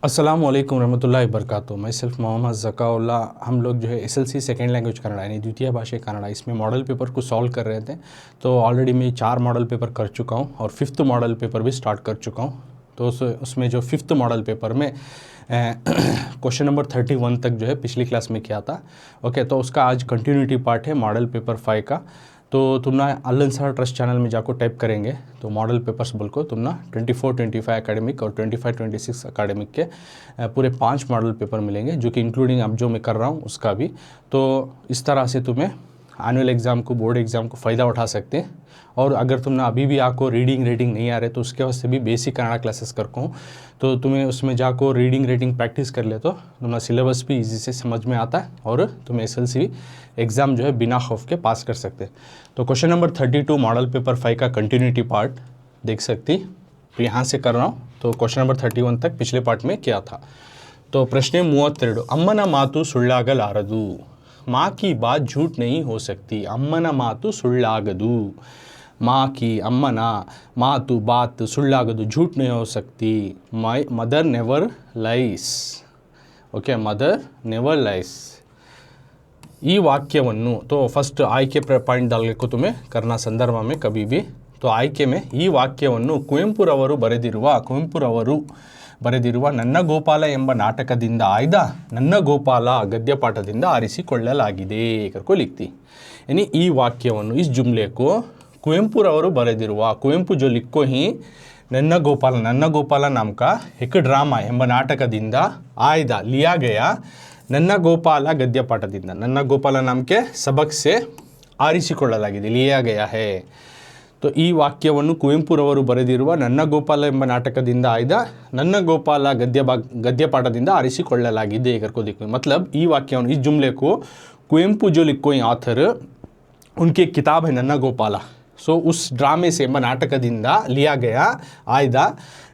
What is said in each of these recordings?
अस्सलामुअलैकुम रहमतुल्लाहि वबरकातुहू। मैं सिर्फ मोहम्मद ज़काउल्ला। हम लोग जो है एसएलसी सेकेंड लैंग्वेज कन्नड़ यानी द्वितीय भाषा कन्नड़ इसमें मॉडल पेपर को सॉल्व कर रहे थे। तो ऑलरेडी मैं 4 मॉडल पेपर कर चुका हूँ और 5th मॉडल पेपर भी स्टार्ट कर चुका हूँ। तो उसमें जो 5th मॉडल पेपर में क्वेश्चन नंबर 31 तक जो है पिछली क्लास में किया था। ओके, तो उसका आज कंटिन्यूटी पार्ट है मॉडल पेपर 5 का। तो तुम ना अल अंसार ट्रस्ट चैनल में जाकर टाइप करेंगे तो मॉडल पेपर्स बोल को तुम ना 24-25 एकेडमिक और 25-26 एकेडमिक के पूरे 5 मॉडल पेपर मिलेंगे, जो कि इंक्लूडिंग अब जो मैं कर रहा हूँ उसका भी। तो इस तरह से तुम्हें एनुअल एग्ज़ाम को, बोर्ड एग्ज़ाम को फ़ायदा उठा सकते हैं। और अगर तुम ना अभी भी आपको रीडिंग रेटिंग नहीं आ रहे तो उसके वास्ते भी बेसिक कन्नड़ा क्लासेस करता हूँ। तो तुम्हें उसमें जाकर रीडिंग रेटिंग प्रैक्टिस कर ले तो तुम्हारा सिलेबस भी इजी से समझ में आता है और तुम एसएलसी एग्ज़ाम जो है बिना खौफ के पास कर सकते हैं। तो क्वेश्चन नंबर 32 मॉडल पेपर 5 का कंटिन्यूटी पार्ट देख सकती। तो यहाँ से कर रहा हूँ। तो क्वेश्चन नंबर 31 तक पिछले पार्ट में क्या था। तो प्रश्न 32, अम्मन मातु सुಳ್ಳागलारदु। माँ की बात झूठ नहीं हो सकती। अम्मन मातु सुಳ್ಳागदु। माँ की, अम्मना मातु बात, सुಳ್ಳागदु झूठ नहीं हो सकती। My mother never lies. Okay, mother never lies. ಈ ವಾಕ್ಯವನ್ನು तो फर्स्ट ಆಯ್ಕೆ ಪಾಯಿಂಟ್ डालಬೇಕು तुम्हें करना संदर्भ में कभी भी। तो ಆಯ್ಕೆ में ಈ ವಾಕ್ಯವನ್ನು ಕುವೆಂಪುರವರು ಬರೆದಿರುವ ನನ್ನ ಗೋಪಾಲ ಎಂಬ ನಾಟಕದಿಂದ ಆಯ್ದ ನನ್ನ ಗೋಪಾಲ ಗದ್ಯಪಾಠದಿಂದ ಆರಿಸಿಕೊಳ್ಳಲಾಗಿದೆ करको लिखती। यानी ಈ ವಾಕ್ಯವನ್ನು इस जुमले को कुवेंपुरವರು ಬರೆದಿರುವ, कुवेंपु जो लिखो ही नन्ना गोपाला नाम का एक ड्रामा ಎಂಬ ನಾಟಕದಿಂದ ಆಯ್ದ लिया गया ನನ್ನ ಗೋಪಾಲ ಗದ್ಯಪಾಠದಿಂದ, ನನ್ನ ಗೋಪಾಲ नाम के सबक से ಆರಿಸಿಕೊಳ್ಳಲಾಗಿದೆ, लिया गया है। तो ಈ ವಾಕ್ಯವನ್ನು ಕುವೆಂಪುರವರು ಬರೆದಿರುವ ನನ್ನ ಗೋಪಾಲ ಎಂಬ ನಾಟಕದಿಂದ ಆಯ್ದ ನನ್ನ ಗೋಪಾಲ ಗದ್ಯಪಾಠದಿಂದ ಆರಿಸಿಕೊಳ್ಳಲಾಗಿದೆ करको देखो। मतलब ಈ ವಾಕ್ಯವನ್ನು, इस जुमले को कुवेंपु जो लिखो ऑथर, उनकी एक किताब है नन्ना गोपाला। सो उस ड्रामे से ಎಂಬ ನಾಟಕದಿಂದ लिया गया आयदा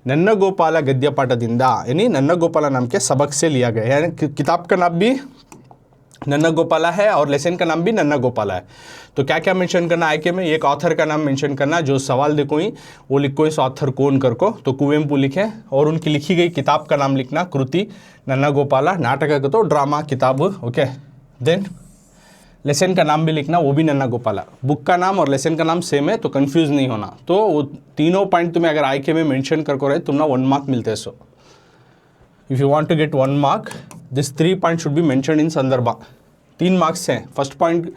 नन्ना गोपाला गद्यपाठದಿಂದ, यानी नन्ना गोपाला नाम के सबक से लिया गया है। किताब का नाम भी नन्ना गोपाला है और लेसन का नाम भी नन्ना गोपाला है। तो क्या क्या मेंशन करना है कि में एक ऑथर का नाम मेंशन करना, जो सवाल देखो ही वो लिखो इस ऑथर कौन करको, तो कुवेंपु लिखे और उनकी लिखी गई किताब का नाम लिखना, कृति नन्ना गोपाला, नाटक का तो ड्रामा किताब। ओके, देन लेसन का नाम भी लिखना, वो भी नन्ना गोपाला। बुक का नाम और लेसन का नाम सेम है तो कंफ्यूज नहीं होना। तो वो तीनों पॉइंट तुम्हें अगर आईके में मेंशन करको रहे तुम ना 1 मार्क मिलते हैं। So if you want to get 1 mark this 3 point should be mention in संदर्भा। 3 मार्क्स हैं। फर्स्ट पॉइंट,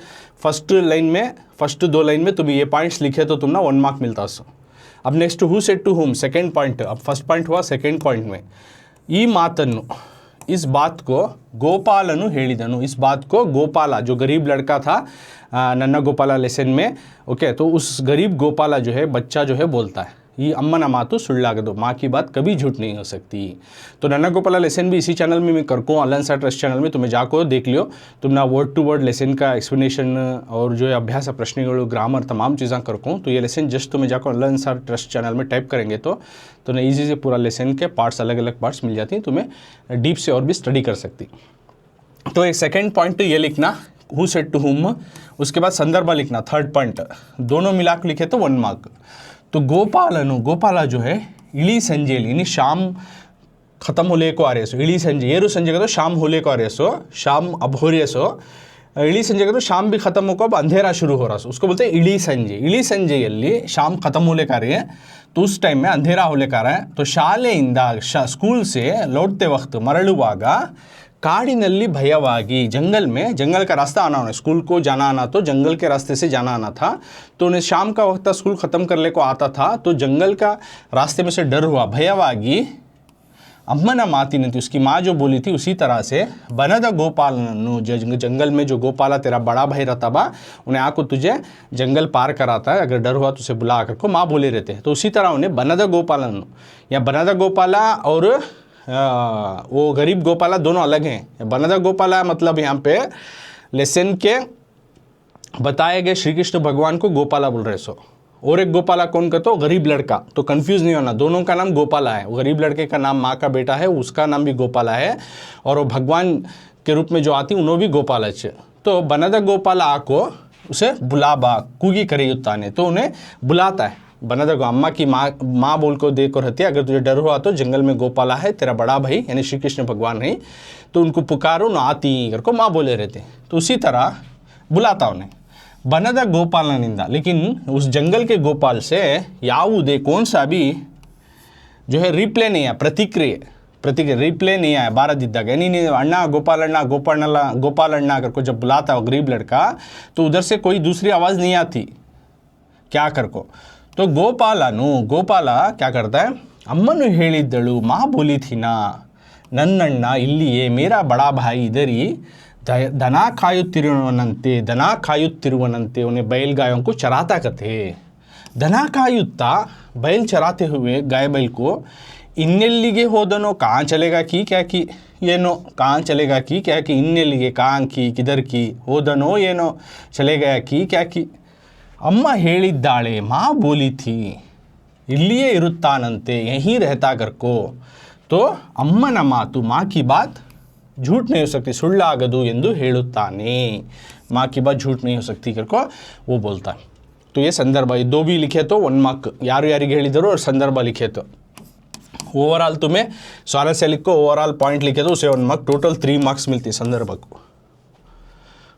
फर्स्ट लाइन में, फर्स्ट 2 लाइन में तुम ये पॉइंट्स लिखे तो तुम ना 1 मार्क मिलता। सो अब next who said to whom, second point. अब फर्स्ट पॉइंट हुआ, सेकेंड पॉइंट में ई मातन्नु, इस बात को गोपालनु ಹೇಳಿದನು। इस बात को गोपाला जो गरीब लड़का था नन्ना गोपाला लेसन में, ओके, तो उस गरीब गोपाला जो है बच्चा जो है बोलता है ये अम्मन मातु सुಳ್ಳಾಗದು, माँ की बात कभी झूठ नहीं हो सकती। तो नन्ना गोपाला लेसन भी इसी चैनल में मैं करको, अल अंसार ट्रस्ट चैनल में तुम्हें जाको देख लियो। तुम ना वर्ड टू वर्ड लेसन का एक्सप्लेनेशन और जो अभ्यास प्रश्नಗಳು, ग्रामर, तमाम चीज़ें करको। तो ये लेसन जस्ट तुम्हें जाको अल अंसार ट्रस्ट चैनल में टाइप करेंगे तो ना ईजी से पूरा लेसन के पार्ट्स, अलग अलग पार्ट्स मिल जाती हैं, तुम्हें डीप से और भी स्टडी कर सकती। तो एक सेकेंड पॉइंट ये लिखना, हु सेड टू हुम, उसके बाद संदर्भ लिखना, थर्ड पॉइंट, दोनों मिला के लिखे तो 1 मार्क। तो गोपाला जो है इली संजय, यानी शाम खत्म होले को आ रहे सो, इली संजय, येरू संजय का तो शाम होले को आ रहे सो, शाम अब हो रहे सो, इली संजय का तो शाम भी खत्म होकर अब अंधेरा शुरू हो रहा सो, उसको बोलते हैं इली संजय। इली संजयल्ली शाम खत्म होले का रही है तो उस टाइम में अंधेरा होले का रहा है। तो ಶಾಲೆಯಿಂದ, स्कूल से लौटते वक्त, मरಳುವಾಗ काड़िनल्ली भयವಾಗಿ, जंगल में, जंगल का रास्ता आना होना, स्कूल को जाना आना तो जंगल के रास्ते से जाना आना था। तो उन्हें शाम का वक्त स्कूल ख़त्म करने को आता था तो जंगल का रास्ते में से डर हुआ, भयವಾಗಿ अम्मना मातिनंती, उसकी माँ जो बोली थी उसी तरह से बनद गोपालनन्नु, जंगल में जो गोपाला तेरा बड़ा भाई रहता बा, उन्हें आको तुझे जंगल पार कराता है, अगर डर हुआ तो उसे बुला कर को माँ बोले रहते हैं। तो उसी तरह उन्हें बनद गोपालनन्नु, या बनद गोपाला और वो गरीब गोपाला दोनों अलग हैं। बनद गोपाला मतलब यहाँ पे लेसन के बताए गए श्री कृष्ण भगवान को गोपाला बोल रहे सो, और एक गोपाला कौन का तो गरीब लड़का। तो कंफ्यूज नहीं होना, दोनों का नाम गोपाला है। वो गरीब लड़के का नाम माँ का बेटा है, उसका नाम भी गोपाला है, और वो भगवान के रूप में जो आती उन्होंने भी गोपाला है। तो बनद गोपाला को उसे बुलाबा, कुगी करे युत्ताने, तो उन्हें बुलाता है, अम्मा की माँ बोल को देख कर रहती है, अगर तुझे डर हुआ तो जंगल में गोपाला है तेरा बड़ा भाई यानी श्री कृष्ण भगवान है, तो उनको पुकारो न आती करको माँ बोले रहते। तो उसी तरह बुलाता उन्हें बनद गोपालनिंद, लेकिन उस जंगल के गोपाल से ಯಾವುದೇ कौन सा भी जो है रिप्ले नहीं आया, प्रतिक्रिया रिप्ले नहीं आया बारदिद्दाग, यानी अन्ना गोपाल अन्ना करको जब बुलाता हो गरीब लड़का तो उधर से कोई दूसरी आवाज़ नहीं आती क्या करको। तो गोपाला क्या करता है, अम्मनु ಹೇಳಿದ್ದಳು माँ बोली थी ना नन्नಣ್ಣ इल्लिये मेरा बड़ा भाई इधर ही दना कायुत्तिरुवनंते उन्हें बैल गायों को चराता करते। दना कायुत्ता बैल चराते हुए गाय बैल को ಇನ್ನೆಲ್ಲಿಗೆ ಹೋದನೋ कहाँ चलेगा की क्या की येनो, कहाँ चलेगा की क्या की, ಇನ್ನೆಲ್ಲಿಗೆ कहाँ की किधर की, ಹೋದನೋ ಏನೋ चले गया की क्या की। अम्मा ಹೇಳಿದ್ದಾಳೆ माँ बोली थी इल्लिये इरुत्तानंते यहीं रहता करको। तो अम्मನ ಮಾತು माँ की बात झूठ नहीं हो सकती, ಸುಳ್ಳಾಗದು ಎಂದು ಹೇಳುತ್ತಾನೆ, माँ की बात झूठ नहीं हो सकती करको वो बोलता है। तो ये संदर्भ, ये दो भी लिखे तो 1 मार्क, याರು ಯಾರಿಗೆ ಹೇಳಿದರು और संदर्भ लिखे तो ओवरऑल तुम्हें स्वारस्य लिखो, ओवरऑल पॉइंट लिखे तो उसे 1 मार्क, टोटल 3 मार्क्स मिलती है संदर्भ को।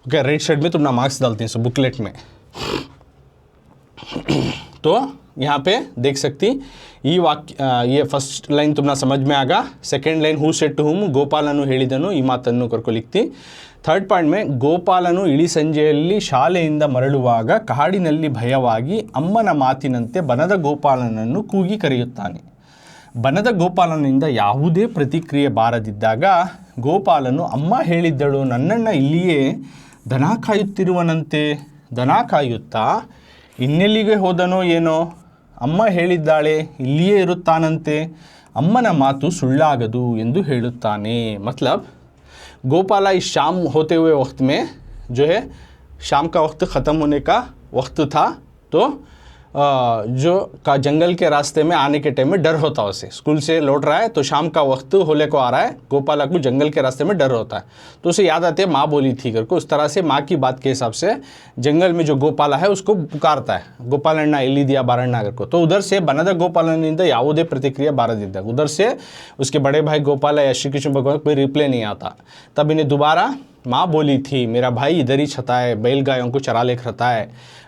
ओके, राइट साइड में तुम ना मार्क्स डालती हैं बुकलेट में। तो यहाँ पे देख सकती ये वाक्य, ये फर्स्ट लाइन तुमना समझ में आगा। Second line who said to whom, ಗೋಪಾಲನು ಹೇಳಿದನು ಈ ಮಾತನ್ನು ಕರ್ಕೊ लिखती। ಥರ್ಡ್ ಪಾಯಿಂಟ್ में ಗೋಪಾಲನು ಇಳಿ ಸಂಜೆಯಲ್ಲಿ ಶಾಲೆಯಿಂದ ಮರಳುವಾಗ ಕಾಡಿನಲ್ಲಿ ಭಯವಾಗಿ ಅಮ್ಮನ ಮಾತಿನಂತೆ ಬನದ ಗೋಪಾಲನನ್ನು ಕೂಗಿ ಕರೆಯುತ್ತಾನೆ। ಬನದ ಗೋಪಾಲನಿಂದ ಯಾವುದೇ ಪ್ರತಿಕ್ರಿಯೆ ಬಾರದಿದ್ದಾಗ ಗೋಪಾಲನು ಅಮ್ಮ ಹೇಳಿದ್ದಳು ನನ್ನಣ್ಣ ಇಲ್ಲಿಯೇ ದನ ಕಾಯುತ್ತಿರುವನಂತೆ, ದನ ಕಾಯುತ್ತಾ ಇನ್ನೆಲ್ಲಿಗೆ ಹೋದನೋ ಏನೋ, ಅಮ್ಮ ಹೇಳಿದ್ದಾಳೆ ಇಲ್ಲಿಯೇ ಇರುತ್ತಾನಂತೆ, ಅಮ್ಮನ ಮಾತು ಸುಳ್ಳಾಗದು ಎಂದು ಹೇಳುತ್ತಾನೆ। मतलब गोपाला इस शाम होते हुए वक्त में जो है शाम का वक्त ख़त्म होने का वक्त था, तो जो का जंगल के रास्ते में आने के टाइम में डर होता है उसे, स्कूल से लौट रहा है तो शाम का वक्त होले को आ रहा है, गोपाला को जंगल के रास्ते में डर होता है तो उसे याद आती है माँ बोली थी करके। उस तरह से माँ की बात के हिसाब से जंगल में जो गोपाला है उसको पुकारता है, गोपालಣ್ಣ इल्ली दिया बारಣ್ಣ करको। तो उधर से बनद गोपालनिंद ಯಾವುದೇ प्रतिक्रिया बारदिद्दाग, उधर से उसके बड़े भाई गोपाल या श्री कृष्ण भगवान कोई रिप्लाई नहीं आता। तब इन्हें दोबारा माँ बोली थी मेरा भाई इधर ही छता है, बैल गायों को चरा लेकर रहता है,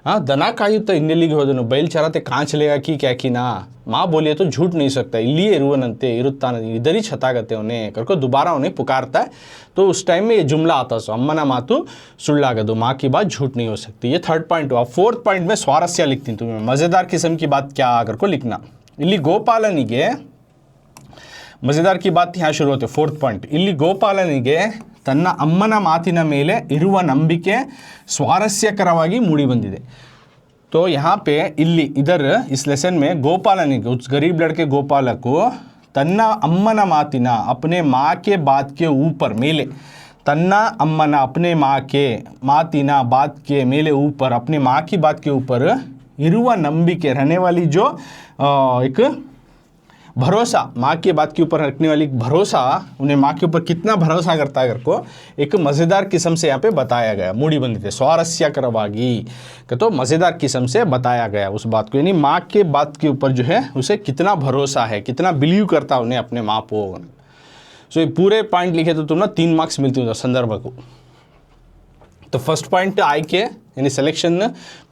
हाँ दना कायुत्ता ಇನ್ನೆಲ್ಲಿಗೆ ಹೋದನು, बैल चराते कहाँ चलेगा की क्या की ना, माँ बोलिए तो झूठ नहीं सकता, इल्लिये इरुवनंते इरुत्तानंते इधर ही छतागते उन्हें करको दोबारा उन्हें पुकारता है। तो उस टाइम में ये जुमला आता सो अम्मನ ಮಾತು ಸುಳ್ಳಾಗದು, माँ की बात झूठ नहीं हो सकती। ये थर्ड पॉइंट हुआ। फोर्थ पॉइंट में स्वारस्य लिखती हूँ तुम्हें, मज़ेदार किस्म की बात क्या करको लिखना। इल्ली ಗೋಪಾಲನಿಗೆ मज़ेदार की बात यहाँ शुरू होते। फोर्थ पॉइंट, इल्ली ಗೋಪಾಲನಿಗೆ ತನ್ನ ಅಮ್ಮನ ಮಾತಿನ ಮೇಲೆ ಇರುವ ನಂಬಿಕೆ ಸ್ವಾರಸ್ಯಕರವಾಗಿ ಮೂಡಿ ಬಂದಿದೆ। तो यहाँ पे इल्ली इधर इस लेसन में गोपालनिಗೆ उस गरीब लड़के गोपाल को तन्ना अम्मನ मातिना अपने माँ के बात के ऊपर मेले, तन्ना अम्मना अपने माँ के मातिना बात के मेले ऊपर, अपने माँ की बात के ऊपर इरुवा नंबिके रहने वाली जो एक भरोसा, माँ के बात के ऊपर रखने वाली भरोसा, उन्हें माँ के ऊपर कितना भरोसा करता है को एक मज़ेदार किस्म से यहाँ पे बताया गया। मूडी बंदी थे स्वारस्यकरवागी, तो मज़ेदार किस्म से बताया गया उस बात को, यानी माँ के बात के ऊपर जो है उसे कितना भरोसा है, कितना बिलीव करता है उन्हें अपने माँ को। सो ये पूरे पॉइंट लिखे तो तुम ना 3 मार्क्स मिलती हूँ संदर्भ को। तो फर्स्ट पॉइंट आई के यानी सिलेक्शन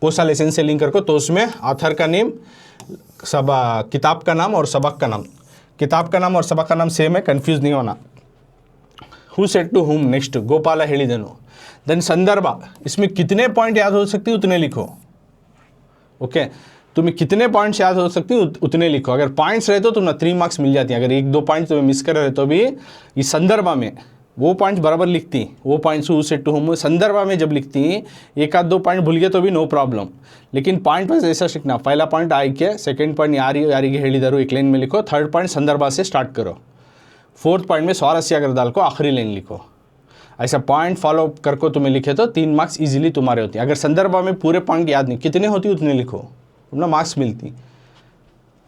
कोसा लेसन से लिंक करको, तो उसमें ऑथर का नेम, सब किताब का नाम और सबक का नाम, किताब का नाम और सबक का नाम सेम है, कंफ्यूज नहीं होना। Who said to whom, next Gopal ಹೇಳಿದನು, देन संदर्भ, इसमें कितने पॉइंट याद हो सकती उतने लिखो। ओके, तुम्हें कितने पॉइंट्स याद हो सकती उतने लिखो। अगर पॉइंट्स रहे तो तुम ना 3 मार्क्स मिल जाती हैं। अगर 1-2 पॉइंट्स तुम्हें मिस कर रहे तो भी इस संदर्भ में वो पॉइंट्स बराबर लिखती, वो पॉइंट्स हु सेड टू हुम संदर्भ में जब लिखती 1-2 पॉइंट भूल गए तो भी नो प्रॉब्लम, लेकिन पॉइंट बस ऐसा सीखना। पहला पॉइंट आई के, सेकंड पॉइंट याರಿಗೆ ಹೇಳಿದರು एक लाइन में लिखो, थर्ड पॉइंट संदर्भ से स्टार्ट करो, फोर्थ पॉइंट में स्वारस्य अगर डाल को आखिरी लाइन लिखो। ऐसा पॉइंट फॉलो करको तुम्हें लिखे तो 3 मार्क्स इजीली तुम्हारे होते हैं। अगर संदर्भ में पूरे पॉइंट याद नहीं, कितने होती उतने लिखो, तुमने मार्क्स मिलती।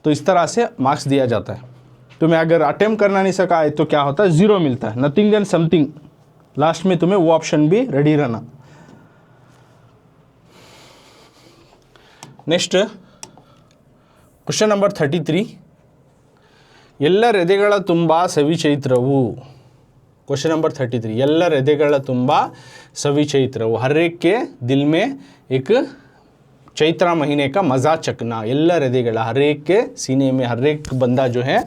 तो इस तरह से मार्क्स दिया जाता है। तुम्हें अगर अटेम्प्ट करना नहीं सका है तो क्या होता है, 0 मिलता है, नथिंग देन समथिंग। लास्ट में तुम्हें वो ऑप्शन भी रेडी रहना। नेक्स्ट ಕ್ವಶನ್ ನಂಬರ್ 33, ಎಲ್ಲರ ಎದೆಗಳ ತುಂಬ ಸವಿ ಚೈತ್ರವು. क्वेश्चन नंबर 33, ಎಲ್ಲರ ಎದೆಗಳ ತುಂಬ सभी चैत्रವು. हर एक के दिल में एक चैत्रा महीने का मज़ा चखना. ಎಲ್ಲರ ಎದೆಗಳ, हर एक के सीने में, हर एक बंदा जो है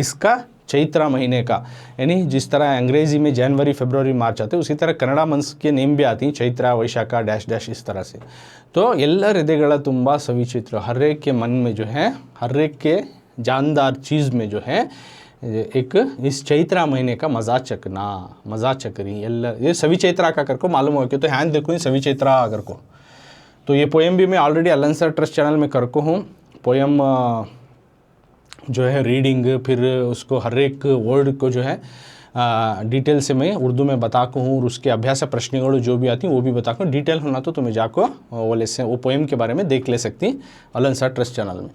इसका चैत्रा महीने का, यानी जिस तरह अंग्रेज़ी में जनवरी फरवरी मार्च आते हैं, उसी तरह कन्नड़ा मंथ्स के नेम भी आती हैं, चैत्रा वैशाखा डैश डैश इस तरह से. तो ಎಲ್ಲರ ಎದೆಗಳ ತುಂಬ सभी चैत्र, हर एक के मन में जो है, हर एक के जानदार चीज़ में जो है एक इस चैत्रा महीने का मज़ा चखना, मज़ा चकरी. ये सभी चैत्रा का कर को मालूम हो, तो हैंड देखो, सभी चैत्रा कर को. तो ये पोएम भी मैं ऑलरेडी अलंसर ट्रस्ट चैनल में कर को हूँ. पोएम जो है रीडिंग, फिर उसको हर एक वर्ड को जो है डिटेल से मैं उर्दू में बता को हूँ, और उसके अभ्यास प्रश्नಗಳು जो भी आती हैं वो भी बता को. डिटेल होना तो तुम्हें जाको वो लेसन वो पोएम के बारे में देख ले सकती अलंसर ट्रस्ट चैनल में.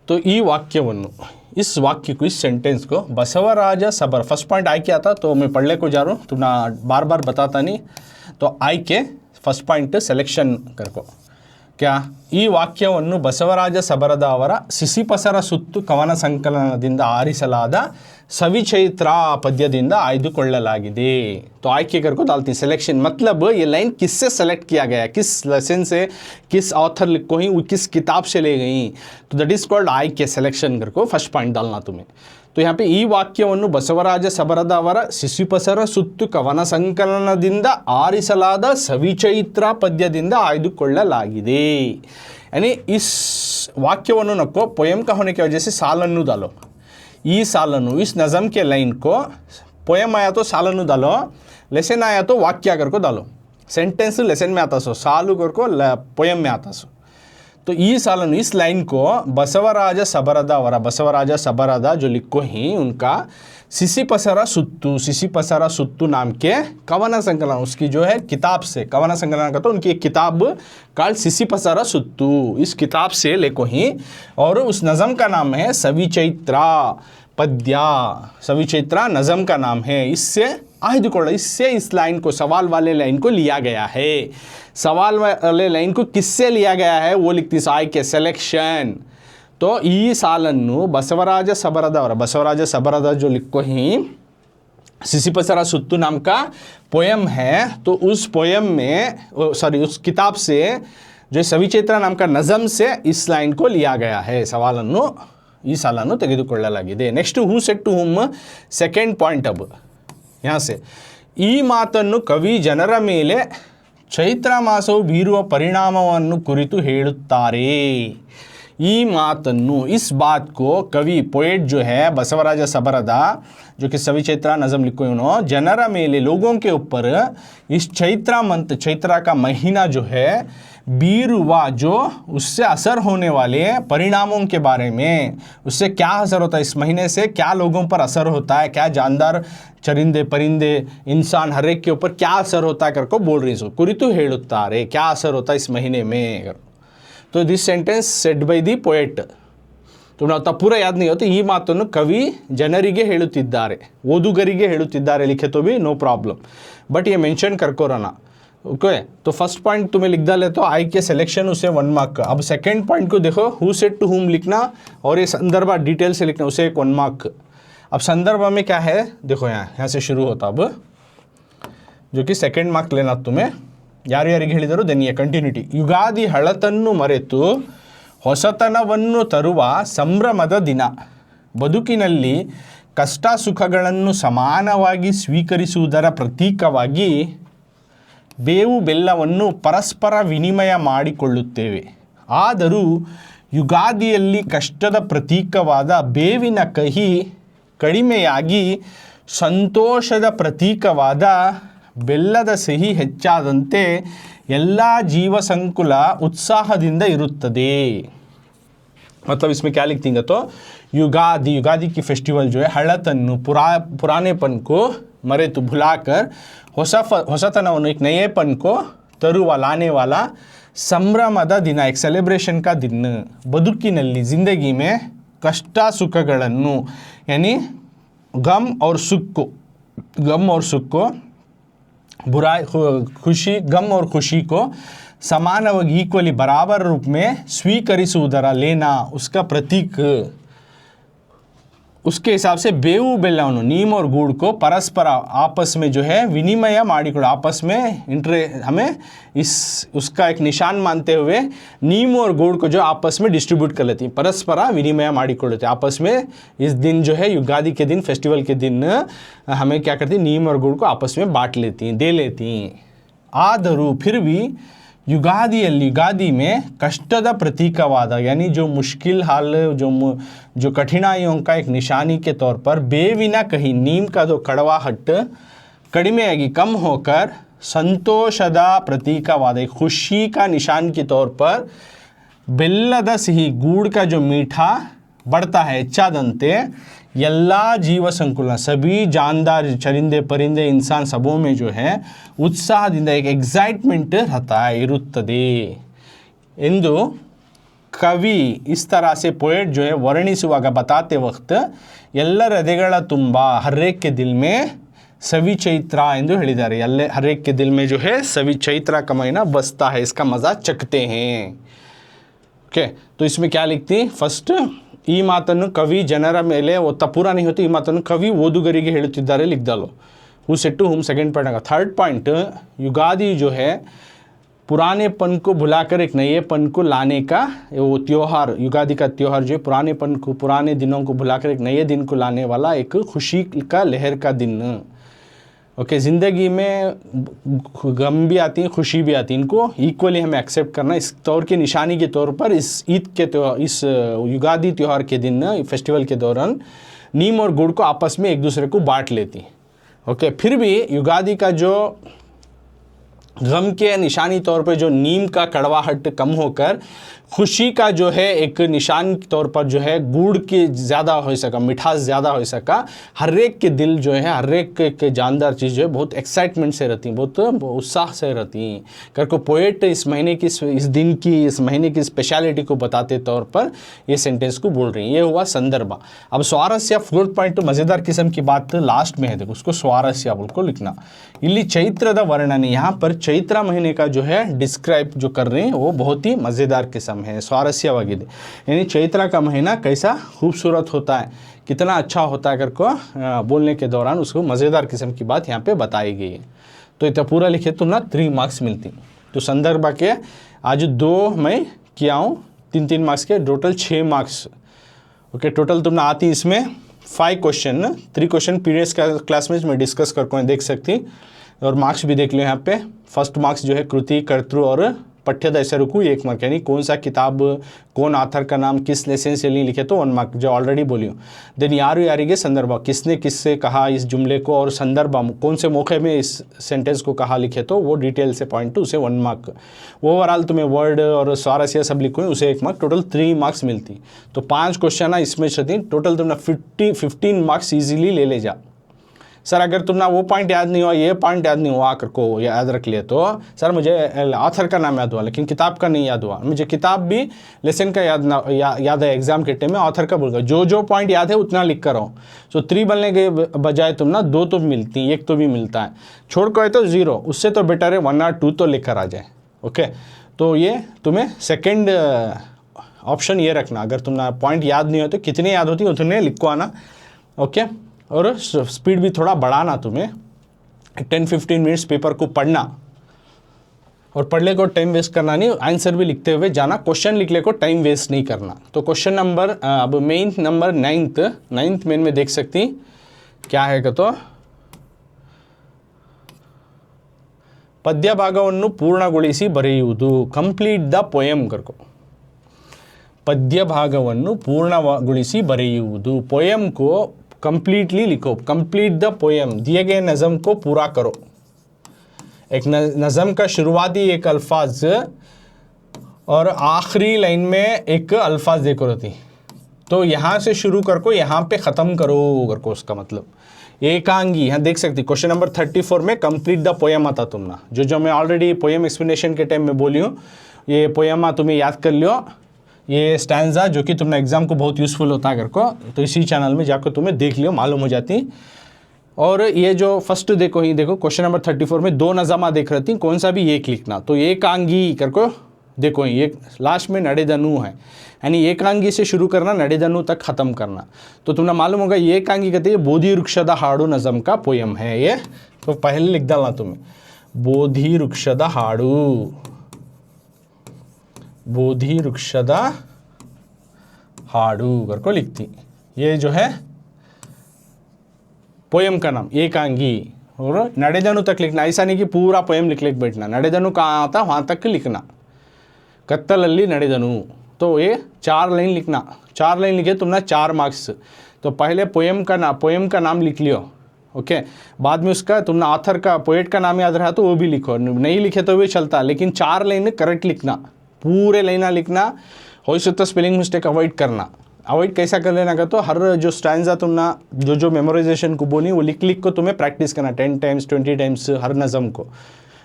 तो ಈ ವಾಕ್ಯವನ್ನು, इस वाक्य को, इस सेंटेंस को बसवराज सबर, फर्स्ट पॉइंट आई के आता, तो मैं पढ़ने को जा रहा हूँ, तुम बार बार बताता नहीं. तो आई के फर्स्ट पॉइंट सिलेक्शन कर को क्या, ಈ ವಾಕ್ಯವನ್ನು ಬಸವರಾಜ ಸಬರದ ಅವರ ಸಿಸಿಪಸರ ಸುತ್ತು ಕವನ ಸಂಕಲನದಿಂದ ಆರಿಸಲಾದ ಸವಿಚೈತ್ರ ಪದ್ಯದಿಂದ ಆಯ್ದುಕೊಳ್ಳಲಾಗಿದೆ. तो आयके कर को डालती सिलेक्शन, मतलब ये लाइन किससे सेलेक्ट किया गया, किस लेसन से, किस ऑथर को ही, किस किताब से ले गई. तो दैट इज़ कॉल्ड आयके सिलेक्शन कर को फर्स्ट पॉइंट डालना तुम्हें. तो यहाँ पे ಈ ವಾಕ್ಯವನ್ನು ಬಸವರಾಜ ಸಬರದ ಅವರ ಸಿಸಿಪಸರ ಸುತ್ತು ಕವನ ಸಂಕಲನದಿಂದ ಆರಿಸಲಾದ ಸವಿಚೈತ್ರ ಪದ್ಯದಿಂದ ಆಯ್ದುಕೊಳ್ಳಲಾಗಿದೆ. यानी इस वाक्यವನ್ನು नको पोएम का होने की वजह से सालन्नु डालो, ई सालन्नु, इस नज़म के लाइन को पोएम आया तो सालन्नु डालो, लेसन आया तो वाक्य कर को डालो. सेंटेंस लेसन में आता सो, सालू कर को पोएम में आता सो. तो ई सालन, इस लाइन को बसवराज सबरदा वरा, बसवराज सबरदा जो लिखो ही उनका सिसिपसरा सुत्तु नाम के कवना संकलन, उसकी जो है किताब से कवना संकलन का, तो उनकी एक किताब काल सिसिपसरा सुत्तु, इस किताब से लेको ही, और उस नज़म का नाम है सविचैत्रा पद्या, सविचैत्रा नज़म का नाम है. इससे इससे इस लाइन को, सवाल वाले लाइन को लिया गया है. सवाल वाले लाइन को किससे लिया गया है वो लिखती आय के सिलेक्शन. तो ಈ ಸಾಲನ್ನು ಬಸವರಾಜ ಸಬರದವರ, ಬಸವರಾಜ ಸಬರದ जो लिखो ही सिसिपसरा सुत्तु नाम का पोएम है, तो उस पोएम में, सॉरी उस किताब से जो सविचैत्र नाम का नज़म से इस लाइन को लिया गया है. सवालನ್ನು ಈ ಸಾಲನ್ನು ತೆಗೆದುಕೊಳ್ಳಲಾಗಿದೆ. Next who said to whom, second point. अब यहाँ से ಈ ಮಾತನ್ನು ಕವಿ ಜನರ ಮೇಲೆ ಚೈತ್ರ ಮಾಸವು ಬೀರುವ ಪರಿಣಾಮವನ್ನು ಕುರಿತು ಹೇಳುತ್ತಾರೆ. ಈ ಮಾತನ್ನು, इस बात को कवि पोएट जो है बसवराज सबरदा, जो कि सविचैत्रा नज़म लिखो उन्होंने, जनर मेले, लोगों के ऊपर इस चैत्रा मंथ, चैत्रा का महीना जो है, बीरुवा, जो उससे असर होने वाले परिणामों के बारे में, उससे क्या असर होता है, इस महीने से क्या लोगों पर असर होता है, क्या जानदार चरिंदे परिंदे इंसान हर एक के ऊपर क्या असर होता है करको बोल रही सो. कुरितु हेಳುತ್ತಾರೆ, क्या असर होता है इस महीने में. तो this sentence said by the poet. तुम्हें आता पूरा याद नहीं होता. ಈ ಮಾತನ್ನು ಕವಿ ಜನರಿಗೆ ಹೇಳುತ್ತಿದ್ದಾರೆ, ಓದುಗರಿಗೆ ಹೇಳುತ್ತಿದ್ದಾರೆ, लिखे तो भी नो प्रॉब्लम, बट ये मेंशन करको रहना. ओके, तो फर्स्ट पॉइंट तुम्हें लिख डाले तो आई के सिलेक्शन उसे 1 मार्क. अब सेकेंड पॉइंट को देखो, हु सेड टू हुम लिखना, और ये संदर्भ डिटेल से लिखना, उसे 1 मार्क. अब संदर्भ में क्या है देखो, यहाँ से शुरू होता, अब जो कि सेकेंड मार्क लेना तुम्हें. ಯಾರ್ಯಾರಿಗೆ ಹೇಳಿದರು ದೆನ್ನಿಯ ಕಂಟಿನ್ಯೂಟಿ. ಯುಗಾದಿ ಹಳತನ್ನು ಮರೆತು ಹೊಸತನವನ್ನು ತರುವ ಸಂಭ್ರಮದ ದಿನ, ಬದುಕಿನಲ್ಲಿ ಕಷ್ಟ ಸುಖಗಳನ್ನು ಸಮಾನವಾಗಿ ಸ್ವೀಕರಿಸುವುದರ ಪ್ರತೀಕವಾಗಿ ಬೇವು ಬೆಲ್ಲವನ್ನು ಪರಸ್ಪರ ವಿನಿಮಯ ಮಾಡಿಕೊಳ್ಳುತ್ತೇವೆ. ಆದರೂ ಯುಗಾದಿಯಲ್ಲಿ ಕಷ್ಟದ ಪ್ರತೀಕವಾದ ಬೇವಿನ ಕಹಿ ಕಡಿಮೆಯಾಗಿ ಸಂತೋಷದ ಪ್ರತೀಕವಾದ ಬೆಲ್ಲದ ಸಿಹಿ ಹೆಚ್ಚಾದಂತೆ ಎಲ್ಲ ಜೀವ ಸಂಕುಲ उत्साहದಿಂದ ಇರುತ್ತದೆ. मतलब इसमें क्या लिखती हैं तो युगादि, युगादि की फेस्टिवल जो है हड़तन्नु, पुरानेपन को मरेतु भुलाकर, ಹೊಸತನವನ್ನು एक नएपन को तरुवा, लाने वाला, ಸಂಭ್ರಮದ ದಿನ, एक सेलिब्रेशन का दिन. ಬದುಕಿನಲ್ಲಿ ಜಿಂದಗಿ में कष्ट सुखಗಳನ್ನು, यानी गम और सुख को, गम और सुख को, बुराई खुशी, गम और खुशी को समान और इक्वली बराबर रूप में स्वीकरिसुವುದರ लेना, उसका प्रतीक, उसके हिसाब से बेऊ बेल्लವನ್ನು नीम और गुड़ को परस्पर आपस में जो है विनिमय ಮಾಡಿಕೊಳ್ಳ, आपस में हमें उसका एक निशान मानते हुए नीम और गुड़ को जो आपस में डिस्ट्रीब्यूट कर लेती हैं, परस्पर विनिमय ಮಾಡಿಕೊಳ್ಳುತ್ತೆ आपस में। इस दिन जो है युगादि के दिन, फेस्टिवल के दिन हमें क्या करती हैं, नीम और गुड़ को आपस में बांट लेती हैं, दे लेती हैं। आदरू फिर भी युगादि में कष्टद प्रतीकवाद, यानी जो मुश्किल हाल, जो कठिनाइयों का एक निशानी के तौर पर बेविना कहीं नीम का जो कड़वाहट कड़िमेयागी कम होकर संतोषद प्रतीकवाद, एक खुशी का निशान के तौर पर बेल्लद सिही, गुड़ का जो मीठा बढ़ता है, ಹೆಚ್ಚಾದಂತೆ ಎಲ್ಲ जीव संकुल, सभी जानदार चरिंदे परिंदे इंसान सबों में जो है उत्साहದಿಂದ एक एक्साइटमेंट रहता है, ಇರುತ್ತದೆ ಎಂದು कवि इस तरह से पोएट जो है वर्णिಸುವಾಗ बताते वक्त ಎಲ್ಲರ ಹೃದಯಗಳ ತುಂಬ हर एक के दिल में सवी चैत्र ಎಂದು ಹೇಳಿದ್ದಾರೆ। हर एक के दिल में जो है सवी चैत्र का महीना बसता है, इसका मज़ा चखते हैं। ओके, तो इसमें क्या लिखती, फर्स्ट ಈ ಮಾತನ್ನು कवि ಜನರ ಮೇಲೆ ಒತ್ತ पूरा नहीं होती, ಈ ಮಾತನ್ನು कवि ಓದುಗರಿಗೆ ಹೇಳುತ್ತಿದ್ದಾರೆ लिखदलो, who said to whom, second point आगा। थर्ड पॉइंट, युगादि जो है पुरानेपन को भुलाकर एक नएपन को लाने का वो त्यौहार, युगादि का त्यौहार जो है पुरानेपन को, पुराने दिनों को भुलाकर एक नए दिन को लाने वाला एक खुशी का लहर का दिन। ओके, ज़िंदगी में गम भी आती हैं, खुशी भी आती है, इनको इक्वली हमें एक्सेप्ट करना। इस तौर की निशानी के तौर पर इस ईद के त्यौहार, इस युगादि त्यौहार के दिन, फेस्टिवल के दौरान नीम और गुड़ को आपस में एक दूसरे को बांट लेती। ओके, फिर भी युगादि का जो गम के निशानी तौर पर जो नीम का कड़वाहट कम होकर खुशी का जो है एक निशान के तौर पर जो है गुड़ की ज़्यादा हो सका, मिठास ज़्यादा हो सका, हर एक के दिल जो है, हर एक के जानदार चीज़ जो है बहुत एक्साइटमेंट से रहती हैं, बहुत उत्साह से रहती हैं। करको पोएट इस महीने की, इस दिन की, इस महीने की स्पेशलिटी को बताते तौर पर ये सेंटेंस को बोल रही हैं। ये हुआ संदर्भ। अब स्वारस्य, फोर्थ पॉइंट, मज़ेदार किस्म की बात लास्ट में है, देखो उसको स्वारस्य बोल को लिखना। इल्ली चैत्ರದ वर्णन, यहाँ पर चैत्र महीने का जो है डिस्क्राइब जो कर रहे हैं वो बहुत ही मज़ेदार किस्म है, स्वारस्यवाಗಿದೆ, यानी चैत्र का महीना कैसा खूबसूरत होता है, कितना अच्छा होता है करको बोलने के दौरान उसको मज़ेदार किस्म की बात यहाँ पे बताई गई है। तो इतना पूरा लिखे तो ना 3 मार्क्स मिलती। तो संदर्भ के आज 2 मैं किया हूँ, 3-3 मार्क्स के, टोटल 6 मार्क्स। ओके, टोटल तुमने आती इसमें 5 क्वेश्चन, 3 क्वेश्चन पीरियड्स क्लास में मैं डिस्कस करके देख सकती, और मार्क्स भी देख लो यहाँ पे। फर्स्ट मार्क्स जो है कृति, कर्तृ और पठ्यद ಹೆಸರು को 1 मार्क, यानी कौन सा किताब, कौन ऑथर का नाम, किस लेसन से लिखे तो 1 मार्क, जो ऑलरेडी बोली हूँ। देन यारू यारिगे संदर्भ, किसने किससे कहा इस जुमले को, और संदर्भ कौन से मौके में इस सेंटेंस को कहा लिखे तो वो डिटेल से पॉइंट टू, उसे 1 मार्क। ओवरऑल तुम्हें वर्ड और स्वारस्य सब लिखो उसे 1 मार्क, टोटल 3 मार्क्स मिलती। तो 5 क्वेश्चन इसमें से टोटल तुमने 15 मार्क्स ईजिली ले जा। सर अगर तुमने वो पॉइंट याद नहीं हुआ, ये पॉइंट याद नहीं हुआ करको याद रख लिए तो सर मुझे ऑथर का नाम याद हुआ लेकिन किताब का नहीं याद हुआ, मुझे किताब भी लेसन का याद है एग्जाम के टाइम में, ऑथर का भूल गया। जो पॉइंट याद है उतना लिख कर आओ। सो 3 बनने के बजाय तुम ना 2 तो मिलती, 1 तो भी मिलता है, छोड़ कर तो 0, उससे तो बेटर है 1 और 2 तो लेकर आ जाए। ओके, तो ये तुम्हें सेकेंड ऑप्शन ये रखना, अगर तुम्हारा पॉइंट याद नहीं हो तो कितने याद होती उतने लिखो आना। ओके, और स्पीड भी थोड़ा बढ़ाना, तुम्हें 10-15 मिनट्स पेपर को पढ़ना, और पढ़ने को टाइम वेस्ट करना नहीं, आंसर भी लिखते हुए जाना, क्वेश्चन लिखने को टाइम वेस्ट नहीं करना। तो क्वेश्चन नंबर अब मेन नंबर 9th मेन में देख सकती क्या है तो ಪದ್ಯ ಭಾಗವನ್ನು ಪೂರ್ಣಗೊಳಿಸಿ ಬರೆಯುವುದು, ಕಂಪ್ಲೀಟ್ ದ ಪೋಯಮ್ ಕರ್ಕೋ, ಪದ್ಯ ಭಾಗವನ್ನು ಪೂರ್ಣಗೊಳಿಸಿ ಬರೆಯುವುದು, पोएम को कंप्लीटली लिखो, कंप्लीट द पोएम, दिए गए नज़म को पूरा करो। एक नज़म का शुरुआती एक अल्फाज और आखिरी लाइन में एक अल्फाज देखो रहती, तो यहाँ से शुरू कर को यहाँ पे ख़त्म करो करको, उसका मतलब एकांगी। यहाँ देख सकती क्वेश्चन नंबर 34 में कंप्लीट द पोएम आता तुमना, जो मैं ऑलरेडी पोएम एक्सप्लेनेशन के टाइम में बोली हूँ, ये पोएम तुम्हें याद कर लियो, ये स्टैंजा जो कि तुमने एग्ज़ाम को बहुत यूज़फुल होता है करको, तो इसी चैनल में जाकर तुम्हें देख लियो, मालूम हो जाती। और ये जो फर्स्ट देखो ही देखो क्वेश्चन नंबर 34 में 2 नज़मा देख रही थी, कौन सा भी एक लिखना। तो एकांगी करको देखो ये लास्ट में नडेदनु है, यानी एकांगी से शुरू करना, नडेदनु तक ख़त्म करना। तो तुम्हें मालूम होगा ये एकांगी कहते हैं बोधि वृक्षद हाड़ू नज़म का पोयम है ये। तो पहले लिख डालना तुम्हें बोधि वृक्षद हाड़ू, बोधि वृक्षद हाड़ू करको लिखती। ये जो है पोयम का नाम एकांगी, और नडेदनु तक लिखना, ऐसा नहीं कि पूरा पोयम लिख बैठना। नडेदनु कहाँ आता वहाँ तक लिखना, कत्तलल्ली नडेदनु। तो ये 4 लाइन लिखना, 4 लाइन लिखे तुमने 4 मार्क्स। तो पहले पोयम का नाम लिख लियो, ओके। बाद में उसका तुमने ऑथर का पोएट का नाम याद रहा तो वो भी लिखो, नहीं लिखे तो भी चलता, लेकिन 4 लाइन करेक्ट लिखना, पूरे लाइन लिखना। हो सकता स्पेलिंग मिस्टेक अवॉइड करना। अवॉइड कैसा कर लेना का, तो हर जो स्टैंजा तुमने जो मेमोराइजेशन को बोली वो लिख को तुम्हें प्रैक्टिस करना 10 टाइम्स 20 टाइम्स हर नज़म को।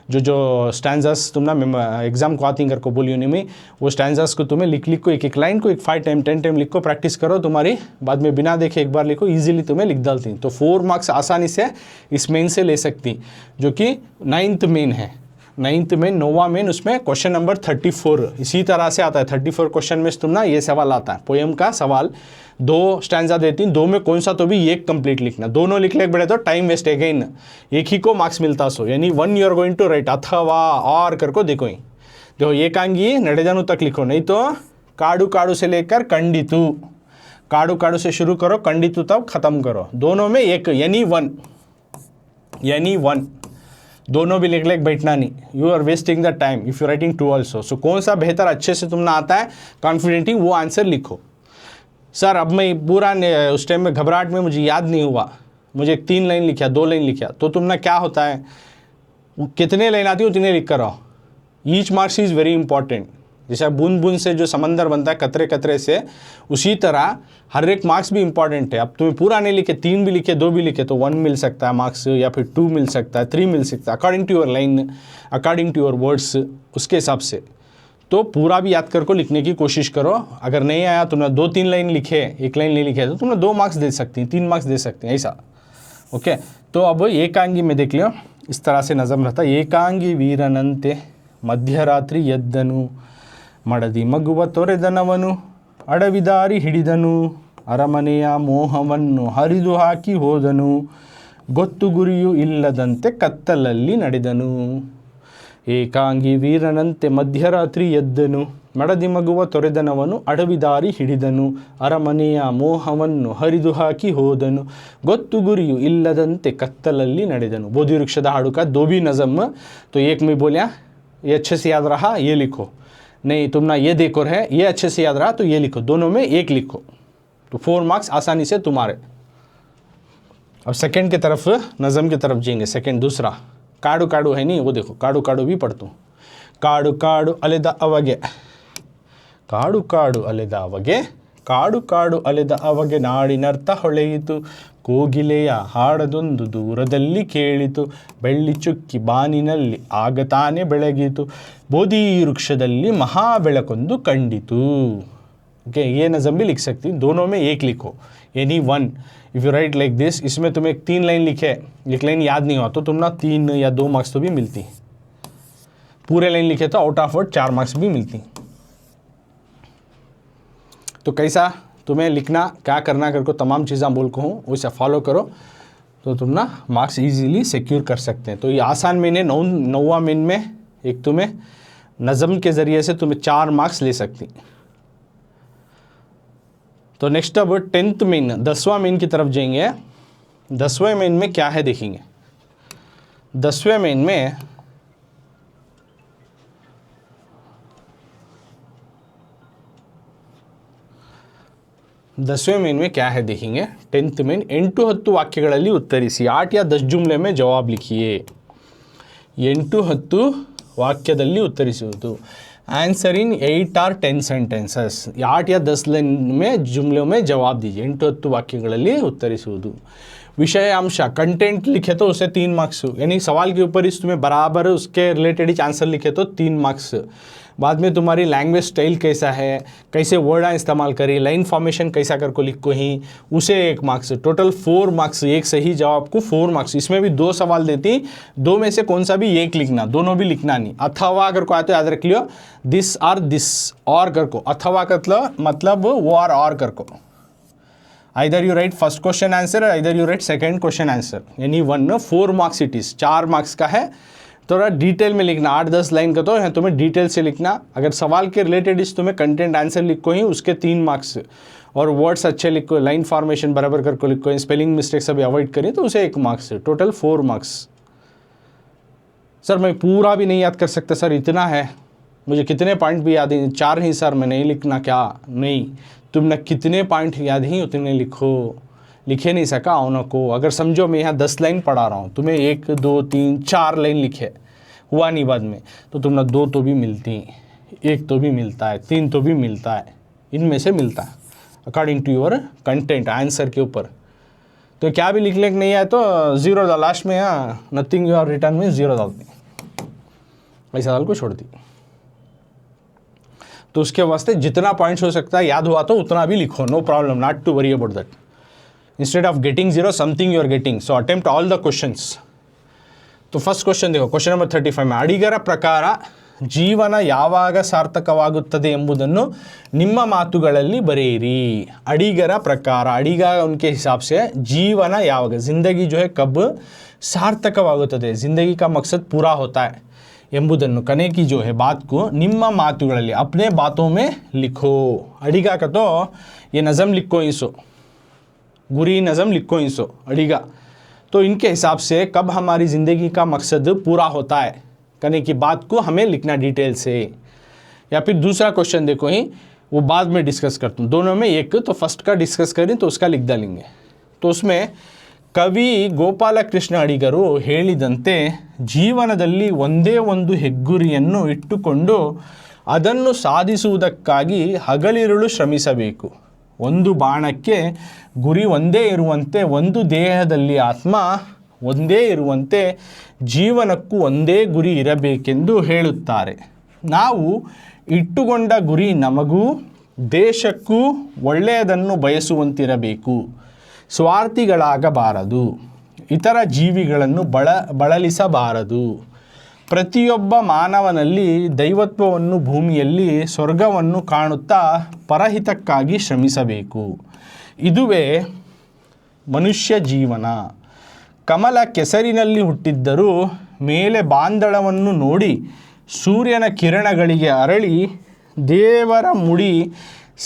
जो स्टैंजास तुमने एग्जाम को आती कर को बोली उन्हीं में, वो स्टैंजास को तुम्हें लिख को एक लाइन को 5 टाइम 10 टाइम लिख को प्रैक्टिस करो, तुम्हारी बाद में बिना देखे एक बार लिखो, ईजिली तुम्हें लिख डालती। तो 4 मार्क्स आसानी से इस मेन से ले सकती, जो कि 9th मेन है। 9th मेन 9वां मेन, उसमें क्वेश्चन नंबर 34 इसी तरह से आता है। 34 क्वेश्चन में तुम ना ये सवाल आता है, पोयम का सवाल। 2 स्टैंजा देती, 2 में कौन सा तो भी एक कंप्लीट लिखना, दोनों लिख ले बड़े तो टाइम वेस्ट अगेन, एक ही को मार्क्स मिलता। सो यानी 1 you are going to write अथवा और करको देखो ही देखो एकांगी नडेदनु तक लिखो, नहीं तो काड़ू काड़ू से लेकर कंडितु, काड़ू काड़ू से शुरू करो, कंडितु तब खत्म करो, दोनों में एक यानी 1, यानी 1 दोनों भी लिख बैठना नहीं। You are wasting the time if you writing 2 also. So कौन सा बेहतर अच्छे से तुमने आता है कॉन्फिडेंटली वो आंसर लिखो। सर अब मैं पूरा उस टाइम में घबराहट में मुझे याद नहीं हुआ, मुझे 3 लाइन लिखा 2 लाइन लिखा, तो तुमने क्या होता है कितने लाइन आती है उतने लिख कर आओ। Each marks is very important. जैसा बूंद बूंद से जो समंदर बनता है कतरे कतरे से, उसी तरह हर एक मार्क्स भी इंपॉर्टेंट है। अब तुम्हें पूरा नहीं लिखे, 3 भी लिखे 2 भी लिखे तो 1 मिल सकता है मार्क्स, या फिर 2 मिल सकता है, 3 मिल सकता है, according to your line, according to your words, उसके हिसाब से। तो पूरा भी याद करके लिखने की कोशिश करो। अगर नहीं आया तुमने 2-3 लाइन लिखे, 1 लाइन नहीं लिखे, तो तुमने 2 मार्क्स दे सकती हैं, 3 मार्क्स दे सकते हैं, ऐसा। ओके, तो अब एकांगी में देख लियो, इस तरह से नज़म रहता है। एकांगी वीरनंते मध्यरात्रि यद्दनु, ಮಡದಿ ಮಗುವ ತೊರೆದನವನು ಅಡವಿದಾರಿ ಹಿಡಿದನು, ಅರಮನೆಯ ಮೋಹವನ್ನು ಹರಿದು ಹಾಕಿ ಹೋದನು, ಗೊತ್ತು ಗುರಿಯೂ ಇಲ್ಲದಂತೆ ಕತ್ತಲಲ್ಲಿ ನಡೆದನು. ಏಕಾಂಗಿ ವೀರನಂತೆ ಮಧ್ಯರಾತ್ರಿ ಎದ್ದನು, ಮಡದಿ ಮಗುವ ತೊರೆದನವನು ಅಡವಿದಾರಿ ಹಿಡಿದನು, ಅರಮನೆಯ ಮೋಹವನ್ನು ಹರಿದು ಹಾಕಿ ಹೋದನು, ಗೊತ್ತು ಗುರಿಯೂ ಇಲ್ಲದಂತೆ ಕತ್ತಲಲ್ಲಿ ನಡೆದನು. बोधि वृक्षद हाड़ू का 2 भी नज़म, तो एक में बोलिया ये अच्छे से याद रहा, ये लिखो, नहीं तुम ना ये देखो है ये अच्छे से याद रहा तो ये लिखो, दोनों में एक लिखो, तो 4 मार्क्स आसानी से तुम्हारे। अब सेकंड की तरफ नज़म की तरफ जाएंगे। सेकंड दूसरा काड़ू काड़ू है नहीं, वो देखो काड़ू काड़ू भी पढ़ता हूँ। काड़ू काड़ू अलेदा अवगे, काड़ू काड़ू अलेदा अवगे, ಕಾಡು ಕಾಡು ಅಲೆದ ಅಮಗೆ ನಾಡಿನರ್ಥ ಹೊಳೆಯಿತು, ಕೋಗಿಲೆಯ ಹಾಡದೊಂದು ದೂರದಲ್ಲಿ ಕೇಳಿತು, ಬೆಳ್ಳಿ ಚುಕ್ಕಿ ಬಾನಿನಲ್ಲಿ ಆಗ ತಾನೇ ಬೆಳಗಿತು, ಬೋಧಿ ವೃಕ್ಷದಲ್ಲಿ ಮಹಾ ಬೆಳಕೊಂದು ಕಂಡಿತು. ओके, ये नज़म भी लिख सकती, दोनों में एक लिखो, यानी 1। If you right like this, इसमें तुम्हें 3 लाइन लिखे, एक लाइन याद नहीं हुआ तो तुम ना 3 या 2 मार्क्स तो भी मिलती, पूरे लाइन लिखे तो आउट ऑफ वर्ड 4 मार्क्स भी मिलती। तो कैसा तुम्हें लिखना क्या करना करके तमाम चीज़ें बोल को हूँ वैसा फॉलो करो, तो तुम ना मार्क्स इजीली सिक्योर कर सकते हैं। तो ये आसान मेन है, 9वां मेन में एक तुम्हें नज़म के ज़रिए से तुम्हें 4 मार्क्स ले सकती। तो नेक्स्ट अब 10th मेन 10वां मेन की तरफ जाएंगे। 10वें मेन में क्या है देखेंगे। 10वें मेन में 10वें मेन में क्या है देखेंगे। 10th मेन 8-10 ವಾಕ್ಯಗಳಲ್ಲಿ ಉತ್ತರಿಸಿ, 8 या 10 जुमले में जवाब लिखिए। 8-10 ವಾಕ್ಯದಲ್ಲಿ ಉತ್ತರಿಸುವುದು, आंसर इन 8 or 10 सेंटेंसेस। 8 या 10 लाइन में जुमलों में जवाब दीजिए, 8-10 ವಾಕ್ಯಗಳಲ್ಲಿ ಉತ್ತರಿಸುವುದು। विषयांश कंटेंट लिखे तो उसे 3 मार्क्स, यानी सवाल के ऊपर ही तुम्हें बराबर उसके रिलेटेड ही आंसर लिखे तो 3 मार्क्स। बाद में तुम्हारी लैंग्वेज स्टाइल कैसा है, कैसे वर्ड इस्तेमाल करी, लाइन फॉर्मेशन कैसा कर को लिखो ही, उसे 1 मार्क्स। टोटल 4 मार्क्स, एक सही जवाब को 4 मार्क्स। इसमें भी 2 सवाल देती, 2 में से कौन सा भी एक लिखना, दोनों भी लिखना नहीं। अथवा अगर को आते याद रख लियो, दिस और दिस और कर को, अथवा का मतलब वो और कर को। Either you write first question answer or either you write second question answer, यानी 4 मार्क्स इट इज़, 4 मार्क्स का है। थोड़ा डिटेल में लिखना, 8-10 लाइन का तो है, तुम्हें डिटेल से लिखना। अगर सवाल के रिलेटेड इस तुम्हें कंटेंट आंसर लिखो ही, उसके 3 मार्क्स, और वर्ड्स अच्छे लिखो, लाइन फॉर्मेशन बराबर करके लिखो, स्पेलिंग मिस्टेक सब अवॉइड करिए तो उसे 1 मार्क्स। Total 4 marks. सर मैं पूरा भी नहीं याद कर सकता सर, इतना है, मुझे कितने पॉइंट भी याद नहीं, 4 ही सर, मैं नहीं लिखना क्या, नहीं, तुमने कितने पॉइंट याद ही उतने लिखो, लिखे नहीं सका उन को। अगर समझो मैं यहाँ 10 लाइन पढ़ा रहा हूँ, तुम्हें 1 2 3 4 लाइन लिखे, हुआ नहीं बाद में, तो तुमने 2 तो भी मिलती, 1 तो भी मिलता है, 3 तो भी मिलता है, इनमें से मिलता है according to your content answer के ऊपर। तो क्या भी लिखने नहीं आए तो 0 डाल लास्ट में, यहाँ नथिंग यू आर रिटर्न में 0 डाल दी, ऐसा डाल को छोड़ दी। तो उसके वास्ते जितना पॉइंट्स हो सकता है याद हुआ तो उतना भी लिखो, no problem, not to worry about that. Instead of getting 0 something you are getting, so attempt all the questions. तो फर्स्ट क्वेश्चन देखो, क्वेश्चन नंबर 35 में, ಅಡಿಗರ ಪ್ರಕಾರ ಜೀವನ ಯಾವಾಗ ಸಾರ್ಥಕವಾಗುತ್ತದೆ ಎಂಬುದನ್ನು ನಿಮ್ಮ ಮಾತುಗಳಲ್ಲಿ ಬರೆಯಿರಿ। ಅಡಿಗರ ಪ್ರಕಾರ, ಅಡಿगा उनके हिसाब से जीवन यावग, जिंदगी जो है कब सार्थकवागुತ್ತದೆ, जिंदगी का मकसद पूरा होता है ಎಂಬುದನ್ನು, कने की जो है बात को ನಿಮ್ಮ ಮಾತುಗಳಲ್ಲಿ, अपने बातों में लिखो। अड़ीगा का तो ये नज़म लिखो इसो, गुरी नज़म लिखो इसो अड़ीगा। तो इनके हिसाब से कब हमारी ज़िंदगी का मकसद पूरा होता है, कने की बात को हमें लिखना डिटेल से। या फिर दूसरा क्वेश्चन देखो ही, वो बाद में डिस्कस करता हूँ, दोनों में एक, तो फर्स्ट का डिस्कस करें तो उसका लिख डालेंगे। तो उसमें ಕವಿ ಗೋಪಾಲಕೃಷ್ಣ ಅಡಿಗರು ಹೇಳಿದಂತೆ ಜೀವನದಲ್ಲಿ ಒಂದೇ ಒಂದು ಹೆಗ್ಗುರಿಯನ್ನು ಇಟ್ಟುಕೊಂಡು ಅದನ್ನು ಸಾಧಿಸುವುದಕ್ಕಾಗಿ ಹಗಲಿರುಳು ಶ್ರಮಿಸಬೇಕು। ಒಂದು ಬಾಣಕ್ಕೆ ಗುರಿ ಒಂದೇ ಇರುವಂತೆ, ಒಂದು ದೇಹದಲ್ಲಿ ಆತ್ಮ ಒಂದೇ ಇರುವಂತೆ ಜೀವನಕ್ಕೂ ಒಂದೇ ಗುರಿ ಇರಬೇಕೆಂದು ಹೇಳುತ್ತಾರೆ। ನಾವು ಇಟ್ಟುಕೊಂಡ ಗುರಿ ನಮಗೂ ದೇಶಕ್ಕೂ ಒಳ್ಳೆಯದನ್ನು ಬಯಸುವಂತಿರಬೇಕು, ಸ್ವಾರ್ಥಿಗಳಾಗಬಾರದು, ಇತರ ಜೀವಿಗಳನ್ನು ಬಳಲಿಸಬಾರದು। ಪ್ರತಿಯೊಬ್ಬ ಮಾನವನಲ್ಲಿ ದೈವತ್ವವನ್ನು, ಭೂಮಿಯಲ್ಲಿ ಸ್ವರ್ಗವನ್ನು ಕಾಣುತ್ತಾ ಪರಹಿತಕ್ಕಾಗಿ ಶ್ರಮಿಸಬೇಕು। ಇದುವೇ ಮನುಷ್ಯ ಜೀವನ। ಕಮಲ ಕೆಸರಿನಲ್ಲಿ ಹುಟ್ಟಿದ್ದರೂ ಮೇಲೆ ಬಾಂಧಳವನ್ನು ನೋಡಿ ಸೂರ್ಯನ ಕಿರಣಗಳಿಗೆ ಅರಳಿ ದೇವರ ಮುಡಿ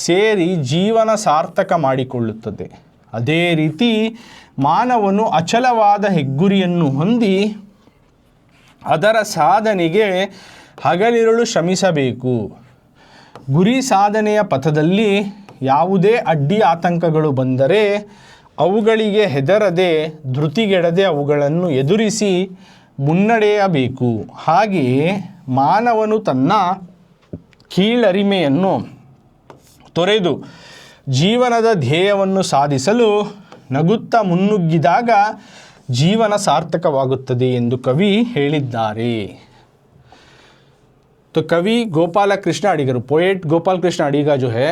ಸೇರಿ ಜೀವನ ಸಾರ್ಥಕ ಮಾಡಿಕೊಳ್ಳುತ್ತದೆ। ಅದೇ ರೀತಿ ಮಾನವನು ಅಚಲವಾದ ಹೆಗ್ಗುರಿಯನ್ನು ಹೊಂದಿ ಅದರ ಸಾಧನೆಗೆ ಹಗಲಿರುಳು ಶ್ರಮಿಸಬೇಕು। ಗುರಿ ಸಾಧನೆಯ ಪಥದಲ್ಲಿ ಯಾವುದೇ ಅಡ್ಡಿ ಆತಂಕಗಳು ಬಂದರೆ ಅವುಗಳಿಗೆ ಹೆದರದೆ, ಧೃತಿಗೆಡದೆ ಅವುಗಳನ್ನು ಎದುರಿಸಿ ಮುನ್ನಡೆಯಬೇಕು। ಹಾಗೆಯೇ ಮಾನವನು ತನ್ನ ಕೀಳರಿಮೆಯನ್ನು ತೊರೆದು ಜೀವನದ ಧ್ಯೇಯವನ್ನು ಸಾಧಿಸಲು ನಗುತ್ತಾ ಮುನ್ನುಗ್ಗಿದಾಗ ಜೀವನ ಸಾರ್ಥಕವಾಗುತ್ತದೆ ಎಂದು ಕವಿ ಹೇಳಿದ್ದಾರೆ। तो कवि गोपाल कृष्ण अडिगर, पोएट गोपाल कृष्ण अडिगा जो है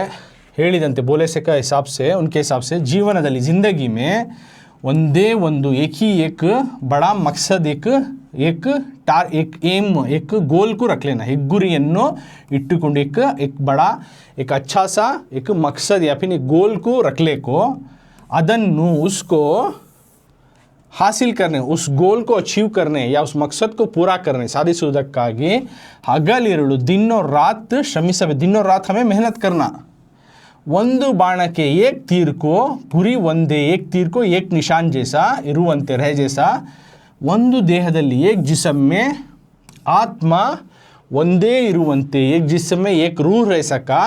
ಹೇಳಿದಂತೆ बोले से का हिसाब से, उनके हिसाब से ಜೀವನದಲ್ಲಿ, ಜಿಂದಗಿ में ಒಂದೇ ಒಂದು एक ही एक बड़ा मकसद, एक एम, एक गोल को रख लेना, एक गुरिಯನ್ನು इट्टुಕೊಂಡು एक बड़ा, एक अच्छा सा एक मकसद या फिर एक गोल को रख ले को, ಅದನ್ನು उसको हासिल करने, उस गोल को अचीव करने या उस मकसद को पूरा करने, ಸಾಧಿಸುವುದಕ್ಕಾಗಿ ಹಗಲಿರುಳು, दिन और रात ಶ್ರಮಿಸಬೇಕು। दिन और रात हमें मेहनत करना। ಒಂದು ಬಾಣಕ್ಕೆ एक तीर को, ಗುರಿ ಒಂದೇ, एक तीर को एक निशान जैसा ಇರುವಂತೆ, रह जैसा, ಒಂದು ದೇಹದಲ್ಲಿ एक जिस्म में आत्म ಒಂದೇ ಇರುವಂತೆ, एक जिस्म में एक रूह रह सका।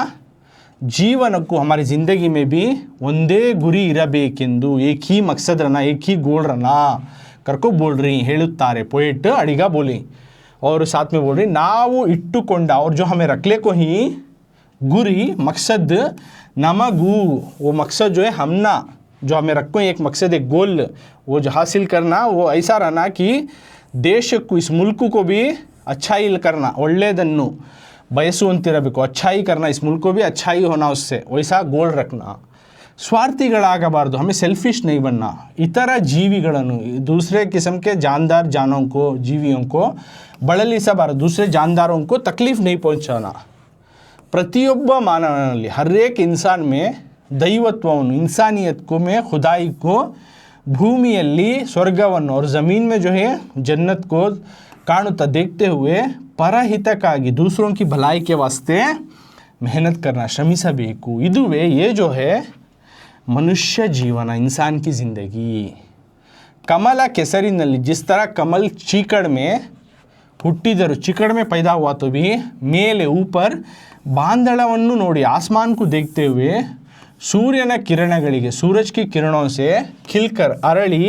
ಜೀವನಕ್ಕೂ, हमारी ज़िंदगी में भी ಒಂದೇ ಗುರಿ ಇರಬೇಕೆಂದು, एक ही मकसद रहना, एक ही गोल रहना करको बोल रही, ಹೇಳುತ್ತಾರೆ पोएट अडिगा बोली। और साथ में बोल रही, ನಾವು ಇಟ್ಟುಕೊಂಡ, और जो हमें रखले को ही गुरी, मकसद, नमगू, वो मकसद जो है हमना, जो हमें रखो एक मकसद एक गोल वो जो हासिल करना वो ऐसा रहना कि देश को इस मुल्क को भी अच्छाई करना ಒಳ್ಳೆಯದನ್ನು ಬಯಸುವಂತಿರಬೇಕು अच्छाई करना इस मुल्क को भी अच्छाई होना उससे वैसा गोल रखना स्वार्थीಗಳಾಗಬಾರದು हमें सेल्फिश नहीं बनना इतर जीविಗಳನ್ನು दूसरे किस्म के जानदार जानों को जीवियों को ಬಳಲಿಸಬಾರದು दूसरे जानदारों को तकलीफ नहीं पहुंचाना ಪ್ರತಿಯೊಬ್ಬ ಮಾನವನಲ್ಲಿ हर एक इंसान में दैवत्वವನ್ನು इंसानियत को में खुदाई को भूमिಯಲ್ಲಿ ಸ್ವರ್ಗವನ್ನು और ज़मीन में जो है जन्नत को काणुत्ता देखते हुए परहितक्काಗಿ दूसरों की भलाई के वास्ते मेहनत करना श्रमिसबेकु इदुवे ये जो है मनुष्य जीवन इंसान की ज़िंदगी कमल केसरिनल्ली जिस तरह कमल चीकड़ में ಹುಟ್ಟಿದರು चिकड़ में पैदा हुआ तो भी मेले ऊपर बांधड़वन्नु नोडी आसमान को देखते हुए सूर्यನ ಕಿರಣಗಳಿಗೆ सूरज की किरणों से खिलकर अरಳಿ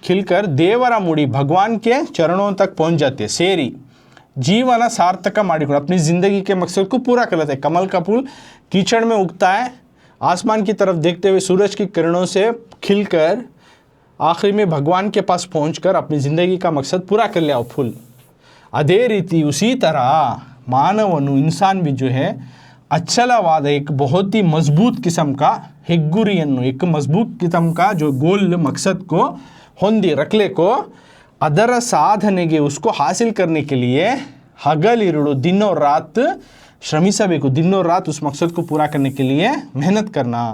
खिलकर देवरा मुड़ी भगवान के चरणों तक पहुंच जाते हैं सेरी जीवन सार्थक ಮಾಡಿಕೊಂಡು अपनी ज़िंदगी के मकसद को पूरा कर लेते हैं कमल का फूल कीचड़ में उगता है आसमान की तरफ देखते हुए सूरज की किरणों से खिलकर आखिरी में भगवान के पास पहुंचकर अपनी ज़िंदगी का मकसद पूरा कर लिया वो फूल अदे रीति उसी तरह मानवनु इंसान भी जो है अचलवाद एक बहुत ही मजबूत किस्म का हेग्गुरिಯನ್ನು एक मजबूत किस्म का जो गोल मकसद को ಹೊಂದಿ रखले को ಅದರ ಸಾಧನೆಗೆ उसको हासिल करने के लिए हगलिरुಳು दिन और रात श्रमिसಬೇಕು दिन और रात उस मकसद को पूरा करने के लिए मेहनत करना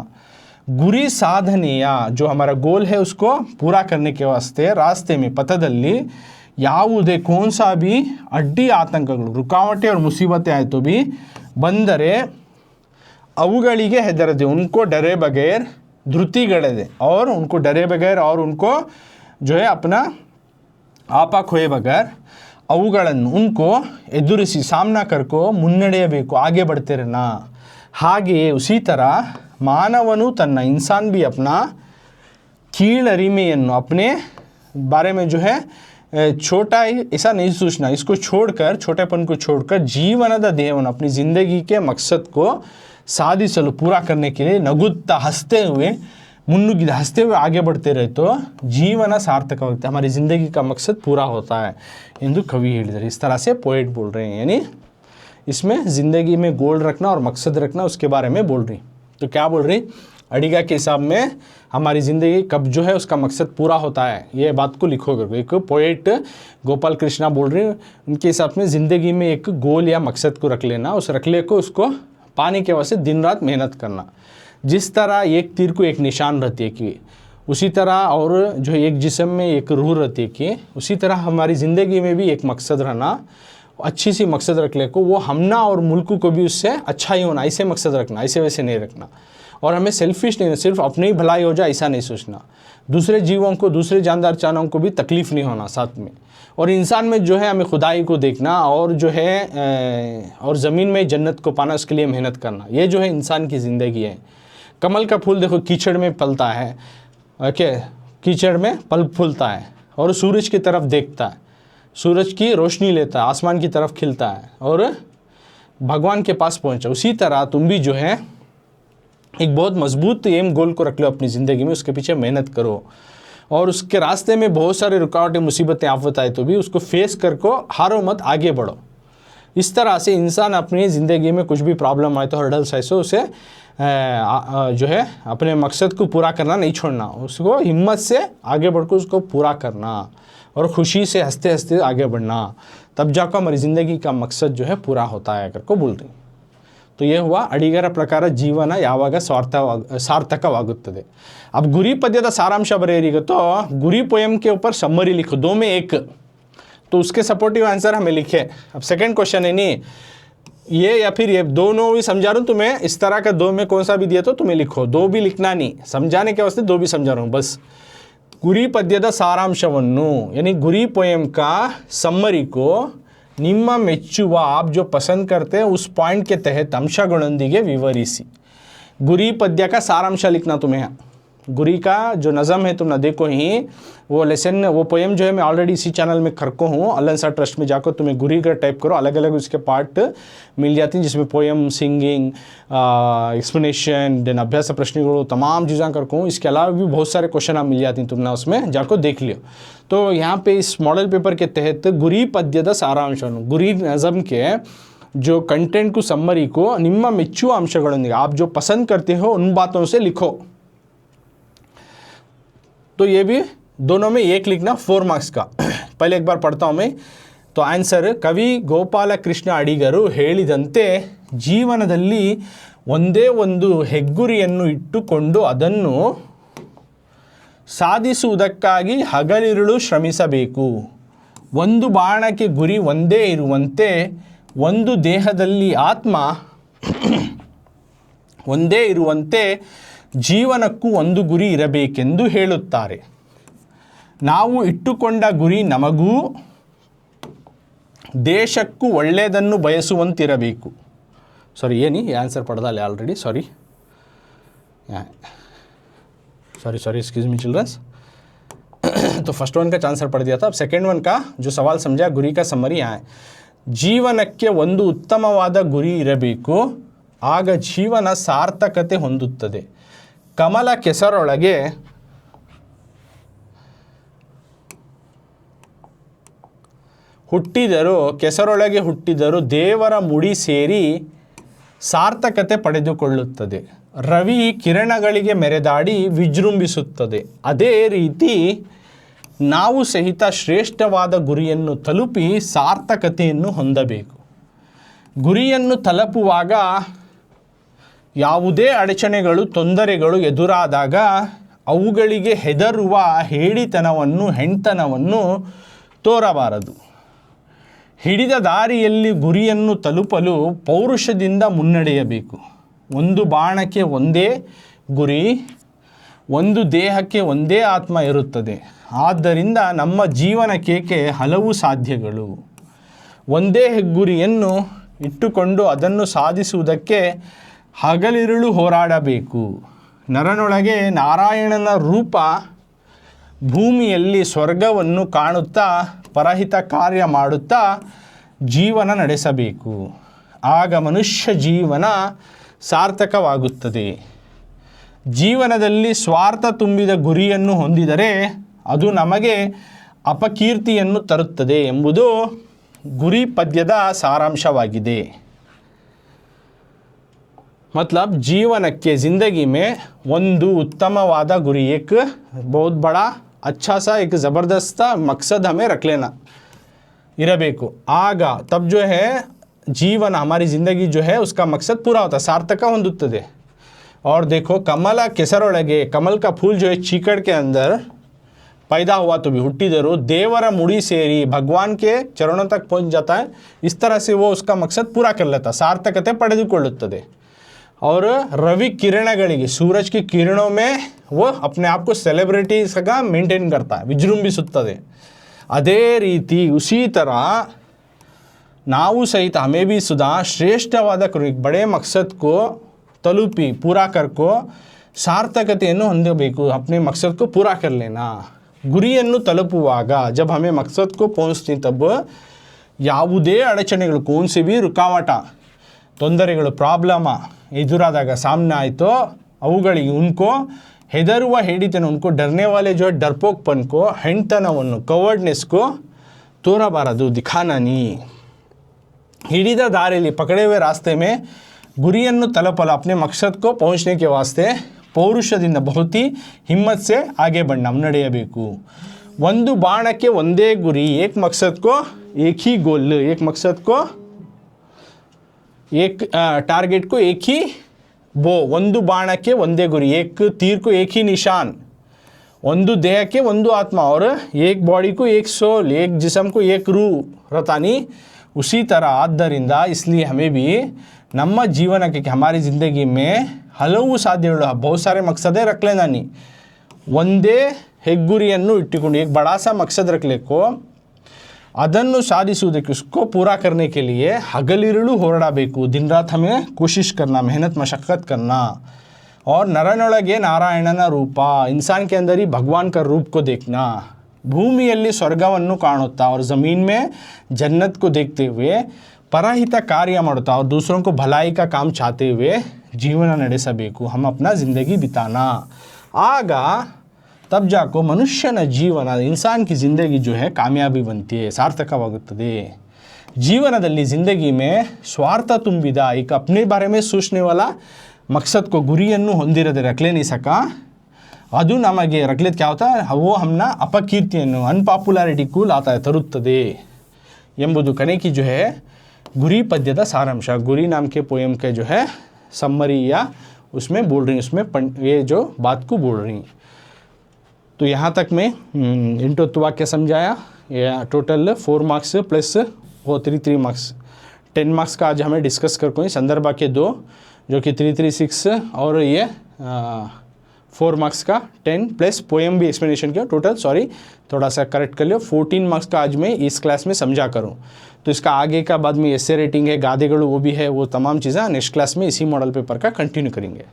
गुरी साधನೆಯ जो हमारा गोल है उसको पूरा करने के वास्ते रास्ते में पथದಲ್ಲಿ ಯಾವುದೇ कौन सा भी अड्डी आतंकಗಳು रुकावटें और मुसीबतें आए तो भी ಬಂದರೆ अवुಗಳಿಗೆ ಹೆದರದೆ उनको डरे बगैर धृतिगढ़े और उनको डरे बगैर और उनको जो है अपना आपा खोए बगैर अवुಗಳನ್ನು उनको ಎದುರಿಸಿ सामना करको ಮುನ್ನಡೆಯಬೇಕು आगे बढ़ते रहना ಹಾಗೆಯೇ उसी तरह मानवनु तन्ना इंसान भी अपना कीलरिमेಯನ್ನು अपने बारे में जो है छोटा ही ऐसा नहीं सोचना इसको छोड़कर छोटेपन को छोड़कर जीवनದ ದೇಹವನ್ನು अपनी ज़िंदगी के मकसद को साधिसಲು पूरा करने के लिए नगुत्ता हंसते हुए मुन्नुग्गिद हंसते हुए आगे बढ़ते रहे तो जीवन सार्थकवागुत्ते हमारी ज़िंदगी का मकसद पूरा होता है ಎಂದು कवि ಹೇಳಿದ್ದಾರೆ इस तरह से पोएट बोल रहे हैं यानी इसमें ज़िंदगी में गोल रखना और मकसद रखना उसके बारे में बोल रही तो क्या बोल रही अडिगा के हिसाब में हमारी ज़िंदगी कब जो है उसका मकसद पूरा होता है ये बात को लिखोगे एक पोएट गोपाल कृष्णा बोल रहे हैं उनके हिसाब में ज़िंदगी में एक गोल या मकसद को रख लेना उस रखले को उसको पाने के वास्ते दिन रात मेहनत करना जिस तरह एक तीर को एक निशान रहती है कि उसी तरह और जो एक जिस्म में एक रूह रहती है कि उसी तरह हमारी ज़िंदगी में भी एक मकसद रहना अच्छी सी मकसद रख ले को वो हमना और मुल्क को भी उससे अच्छा ही होना ऐसे मकसद रखना ऐसे वैसे नहीं रखना और हमें सेल्फिश नहीं सिर्फ अपनी ही भलाई हो जाए ऐसा नहीं सोचना दूसरे जीवों को दूसरे जानदार जानों को भी तकलीफ़ नहीं होना साथ में और इंसान में जो है हमें खुदाई को देखना और जो है और ज़मीन में जन्नत को पाना उसके लिए मेहनत करना ये जो है इंसान की ज़िंदगी है कमल का फूल देखो कीचड़ में पलता है ओके कीचड़ में पल फूलता है और सूरज की तरफ देखता है सूरज की रोशनी लेता है आसमान की तरफ खिलता है और भगवान के पास पहुंचा उसी तरह तुम भी जो है एक बहुत मजबूत एम गोल को रख लो अपनी ज़िंदगी में उसके पीछे मेहनत करो और उसके रास्ते में बहुत सारे रुकावटें मुसीबतें आफत आए तो भी उसको फेस करको हारो मत आगे बढ़ो इस तरह से इंसान अपनी ज़िंदगी में कुछ भी प्रॉब्लम आए तो हर्डल्स ऐसे उसे जो है अपने मकसद को पूरा करना नहीं छोड़ना उसको हिम्मत से आगे बढ़कर उसको पूरा करना और ख़ुशी से हंसते हंसते आगे बढ़ना तब जाकर हमारी ज़िंदगी का मकसद जो है पूरा होता है करको बोल रही तो ये हुआ ಅಡಿಗರ ಪ್ರಕಾರ ಜೀವನ ಯಾವಾಗ ಸಾರ್ಥಕವಾಗುತ್ತದೆ अब गुरी पद्यದ सारांश बरेरी तो गुरी पोएम के ऊपर समरी लिखो दो में एक तो उसके सपोर्टिव आंसर हमें लिखे अब सेकंड क्वेश्चन है नहीं ये या फिर ये दोनों भी समझा रहा हूँ तुम्हें इस तरह का दो में कौन सा भी दिया तो तुम्हें लिखो दो भी लिखना नहीं समझाने के वास्ते दो भी समझा रहा हूँ बस गुरी पद्यದ ಸಾರಾಂಶವನ್ನು यानी गुरी पोएम का समरी को ನಿಮ್ಮ ಮೆಚ್ಚುವ आप जो पसंद करते हैं उस पॉइंट के तहत अंशಗಳೊಂದಿಗೆ ವಿವರಿಸಿ गुरी पद्य का सारांश लिखना तुम्हें गुरी का जो नज़म है तुम न देखो ही, वो लेसन वो पोएम जो है मैं ऑलरेडी इसी चैनल में करको हूँ। अल्लाह ट्रस्ट में जाकर तुम्हें गुरी का टाइप करो, अलग अलग उसके पार्ट मिल जाती हैं, जिसमें पोएम, सिंगिंग, एक्सप्लेनेशन, देन अभ्यास प्रश्न तमाम चीज़ें करको हूँ। इसके अलावा भी बहुत सारे क्वेश्चन आप मिल जाती हैं, तुमने उसमें जाकर देख लियो। तो यहाँ पे इस मॉडल पेपर के तहत गुरी पद्यದ ಸಾರಾಂಶ, गुरी नज़म के जो कंटेंट को सम्मरी को ನಿಮ್ಮ ಮೆಚ್ಚುವ अंशಗಳೊಂದಿಗೆ आप जो पसंद करते हो उन बातों से लिखो। तो ये भी दोनों में एक लिखना 4 मार्क्स का। पहले एक बार पढ़ता हूँ मैं। तो आंसर, ಕವಿ ಗೋಪಾಲಕೃಷ್ಣ ಅಡಿಗರು ಹೇಳಿದಂತೆ ಜೀವನದಲ್ಲಿ ಒಂದೇ ಒಂದು ಹೆಗ್ಗುರಿಯನ್ನು ಇಟ್ಟುಕೊಂಡು ಅದನ್ನು ಸಾಧಿಸುವುದಕ್ಕಾಗಿ ಹಗಲಿರುಳು ಶ್ರಮಿಸಬೇಕು. ಒಂದು ಬಾಣಕ್ಕೆ ಗುರಿ ಒಂದೇ ಇರುವಂತೆ ಒಂದು ದೇಹದಲ್ಲಿ ಆತ್ಮ ಒಂದೇ ಇರುವಂತೆ ಜೀವನಕ್ಕೂ ಒಂದು ಗುರಿ ಇರಬೇಕೆಂದು ಹೇಳುತ್ತಾರೆ. ನಾವು ಇಟ್ಟುಕೊಂಡ ಗುರಿ ನಮಗೂ ದೇಶಕ್ಕೂ ಒಳ್ಳೆಯದನ್ನು ಬಯಸುವಂತಿರಬೇಕು. सॉरी ये नहीं, ये आंसर पढ़ डाले already, sorry excuse me childrens. तो फर्स्ट वन का आंसर पढ़ दिया था। अब सेकेंड वन का जो सवाल समझा, गुरी का समरी यहाँ है, ಜೀವನಕ್ಕೆ ಒಂದು ಉತ್ತಮವಾದ ಗುರಿ ಇರಬೇಕು, ಆಗ ಜೀವನ ಸಾರ್ಥಕತೆ ಹೊಂದುತ್ತದೆ. ಕಮಲ ಕೆಸರೊಳಗೆ ಹುಟ್ಟಿದರು, ಕೆಸರೊಳಗೆ ಹುಟ್ಟಿದರು, ದೇವರ ಮುಡಿ ಸೇರಿ ಸಾರ್ಥಕತೆ ಪಡೆದುಕೊಳ್ಳುತ್ತದೆ. ರವಿ ಕಿರಣಗಳಿಗೆ ಮೆರೆದಾಡಿ ವಿಜೃಂಭಿಸುತ್ತದೆ. ಅದೇ ರೀತಿ ನಾವು ಸಹಿತ ಶ್ರೇಷ್ಠವಾದ ಗುರಿಯನ್ನು ತಲುಪಿ ಸಾರ್ಥಕತೆಯನ್ನು ಹೊಂದಬೇಕು. ಗುರಿಯನ್ನು ತಲುಪುವಾಗ ಯಾವುದೇ ಅಡಚಣೆಗಳು, ತೊಂದರೆಗಳು ಎದುರಾದಾಗ ಅವುಗಳಿಗೆ ಹೆದರುವ ಹೇಡಿತನವನ್ನು, ಹೆಣ್ತನವನ್ನು ತೋರಬಾರದು. ಹಿಡಿದ ದಾರಿಯಲ್ಲಿ ಗುರಿಯನ್ನು ತಲುಪಲು ಪೌರುಷದಿಂದ ಮುನ್ನಡೆಯಬೇಕು. ಒಂದು ಬಾಣಕ್ಕೆ ಒಂದೇ ಗುರಿ, ಒಂದು ದೇಹಕ್ಕೆ ಒಂದೇ ಆತ್ಮ ಇರುತ್ತದೆ. ಆದ್ದರಿಂದ ನಮ್ಮ ಜೀವನಕ್ಕೆ ಹಲವು ಸಾಧ್ಯಗಳು. ಒಂದೇ ಹೆಗ್ಗುರಿಯನ್ನು ಇಟ್ಟುಕೊಂಡು ಅದನ್ನು ಸಾಧಿಸುವುದಕ್ಕೆ ಹಗಲಿರುಳು ಹೋರಾಡಬೇಕು. ನರನೊಳಗೆ ನಾರಾಯಣನ ರೂಪ, ಭೂಮಿಯಲ್ಲಿ ಸ್ವರ್ಗವನ್ನು ಕಾಣುತ್ತಾ ಪರಹಿತ ಕಾರ್ಯ ಮಾಡುತ್ತಾ ಜೀವನ ನಡೆಸಬೇಕು. ಆಗ ಮನುಷ್ಯ ಜೀವನ ಸಾರ್ಥಕವಾಗುತ್ತದೆ. ಜೀವನದಲ್ಲಿ ಸ್ವಾರ್ಥ ತುಂಬಿದ ಗುರಿಯನ್ನು ಹೊಂದಿದರೆ ಅದು ನಮಗೆ ಅಪಕೀರ್ತಿಯನ್ನು ತರುತ್ತದೆ ಎಂಬುದು ಗುರಿ ಪದ್ಯದ ಸಾರಾಂಶವಾಗಿದೆ. मतलब जीवन के ज़िंदगी में ಒಂದು ಉತ್ತಮವಾದ ಗುರಿ, एक बहुत बड़ा अच्छा सा एक ज़बरदस्त मकसद हमें रख लेना इरबेको. आगा तब जो है जीवन, हमारी ज़िंदगी जो है उसका मकसद पूरा होता है, सार्थक ಹೊಂದುತ್ತದೆ. और देखो कमल ಕೆಸರೊಳಗೆ, कमल का फूल जो है चीकड़ के अंदर पैदा हुआ तो भी हुट्टिದರು, देवर मुड़ी सेरी, भगवान के चरणों तक पहुंच जाता है. इस तरह से वो उसका मकसद पूरा कर लेता, सार्थकತೆ ಪಡೆದುಕೊಳ್ಳುತ್ತದೆ. और रवि किरणಗಳಿಗೆ, सूरज की किरणों में वो अपने आप को सेलिब्रिटी का मेंटेन करता है, विजृंभिಸುತ್ತದೆ. ಅದೇ ರೀತಿ उसी तरह ನಾವು सहित हमें भी सुधा श्रेष्ठवाದ बड़े मकसद को तलुपी पूरा करको ಸಾರ್ಥಕತೆಯನ್ನು ಹೊಂದಬೇಕು. अपने मकसद को पूरा कर लेना. ಗುರಿಯನ್ನು ತಲುಪುವಾಗ जब हमें मकसद को पहुँचती तब ಯಾವುದೇ ಅಡಚಣೆಗಳು, कौन से भी रुकावट, ತೊಂದರೆಗಳು, ಪ್ರಾಬ್ಲಮ ಎದುರಾದಾಗ ಸಾಮನೆ ಆಯಿತು, ಅವುಗಳಿಗೆ ಉನ್ಕೋ ಹೆದರುವ ಹೇಡಿತನ, ಉನ್ಕೋ ಡರ್ನೆ ವಾಲೆ ಜೋ ಡರ್ಪೋಕ್ಪನ್ को, ಹೆಣ್ತನವನ್ನು, ಕವರ್ಡ್ನೆಸ್ को ತೋರಬಾರದು, ದಿಖಾನಾ ನೀ. ಹಿಡಿದ ದಾರಿಯಲ್ಲಿ, पकड़े हुए रास्ते में ಗುರಿಯನ್ನು ತಲುಪಲು, अपने मकसद को पहुँचने के वास्ते ಪೌರುಷದಿಂದ, बहुत ही हिम्मत से आगे बढ़ना, ನಡೆಯಬೇಕು. ಒಂದು ಬಾಣಕ್ಕೆ ಒಂದೇ ಗುರಿ, एक मकसद को एक ही गोल, एक मकसद को एक टारगेट को एक ही बो. ಒಂದು ಬಾಣಕ್ಕೆ ಒಂದೇ ಗುರಿ, एक तीर को एक ही निशान. ಒಂದು ದೇಹಕ್ಕೆ ಒಂದು ಆತ್ಮ, और एक बॉडी को एक सोल, एक जिस्म को एक रूह रतानी. उसी तरह ಆದ್ದರಿಂದ इसलिए हमें भी ನಮ್ಮ ಜೀವನಕ್ಕೆ, हमारी ज़िंदगी में ಹಲವು ಸಾಧ್ಯಗಳು, बहुत सारे मकसदें रख लेना नहीं. ಒಂದೇ ಹೆಗ್ಗುರಿಯನ್ನು ಇಟ್ಟುಕೊಂಡು एक बड़ा सा मकसद रख लेको, ಅದನ್ನು ಸಾಧಿಸುವುದಕ್ಕೆ, उसको पूरा करने के लिए ಹಗಲಿರುಳು ಹೋರಾಡಬೇಕು. दिन रात हमें कोशिश करना, मेहनत मशक्क़त करना. और ನರನೊಳಗೆ ನಾರಾಯಣನ ರೂಪ, इंसान के अंदर ही भगवान का रूप को देखना, ಭೂಮಿಯಲ್ಲಿ ಸ್ವರ್ಗವನ್ನು ಕಾಣುತ್ತಾ और ज़मीन में जन्नत को देखते हुए ಪರಹಿತ ಕಾರ್ಯ ಮಾಡುತ್ತಾ और दूसरों को भलाई का काम चाहते हुए ಜೀವನ ನಡೆಸಬೇಕು, हम अपना ज़िंदगी बिताना। ಆಗ तब जाको ಮನುಷ್ಯನ ಜೀವನ, इंसान की ज़िंदगी जो है कामयाबी बनती है, ಸಾರ್ಥಕವಾಗುತ್ತದೆ। ಜೀವನದಲ್ಲಿ ज़िंदगी में स्वार्थ ತುಂಬಿದ, एक अपने बारे में सोचने वाला मकसद को, ಗುರಿಯನ್ನು ಹೊಂದಿರದೆ रख नहीं सका, ಅದು ನಮಗೆ रखलेत क्या होता है, वो हमना अपकीर्तिಯನ್ನು, अनपॉपुलैरिटी को लाता है, ತರುತ್ತದೆ ಎಂಬುದು ಕಣಕಿ जो है गुरी पद्यದ सारांश, गुरी नाम के पोएम के जो है समरी या उसमें बोल रही, उसमें ये जो बात को बोल रही। तो यहाँ तक मैं इंटो वाक्य समझाया। या टोटल 4 मार्क्स प्लस वो 3 मार्क्स 10 मार्क्स का आज हमें डिस्कस कर कोई संदर्भ के 2 जो कि 336 और ये 4 मार्क्स का 10 प्लस पोएम भी एक्सप्लेनेशन किया। टोटल सॉरी थोड़ा सा करेक्ट कर लियो, 14 मार्क्स का आज मैं इस क्लास में समझा करूँ। तो इसका आगे का बाद में एस्से रेटिंग है, गादेगढ़ वो भी है, वो तमाम चीज़ें नेक्स्ट क्लास में इसी मॉडल पेपर का कंटिन्यू करेंगे।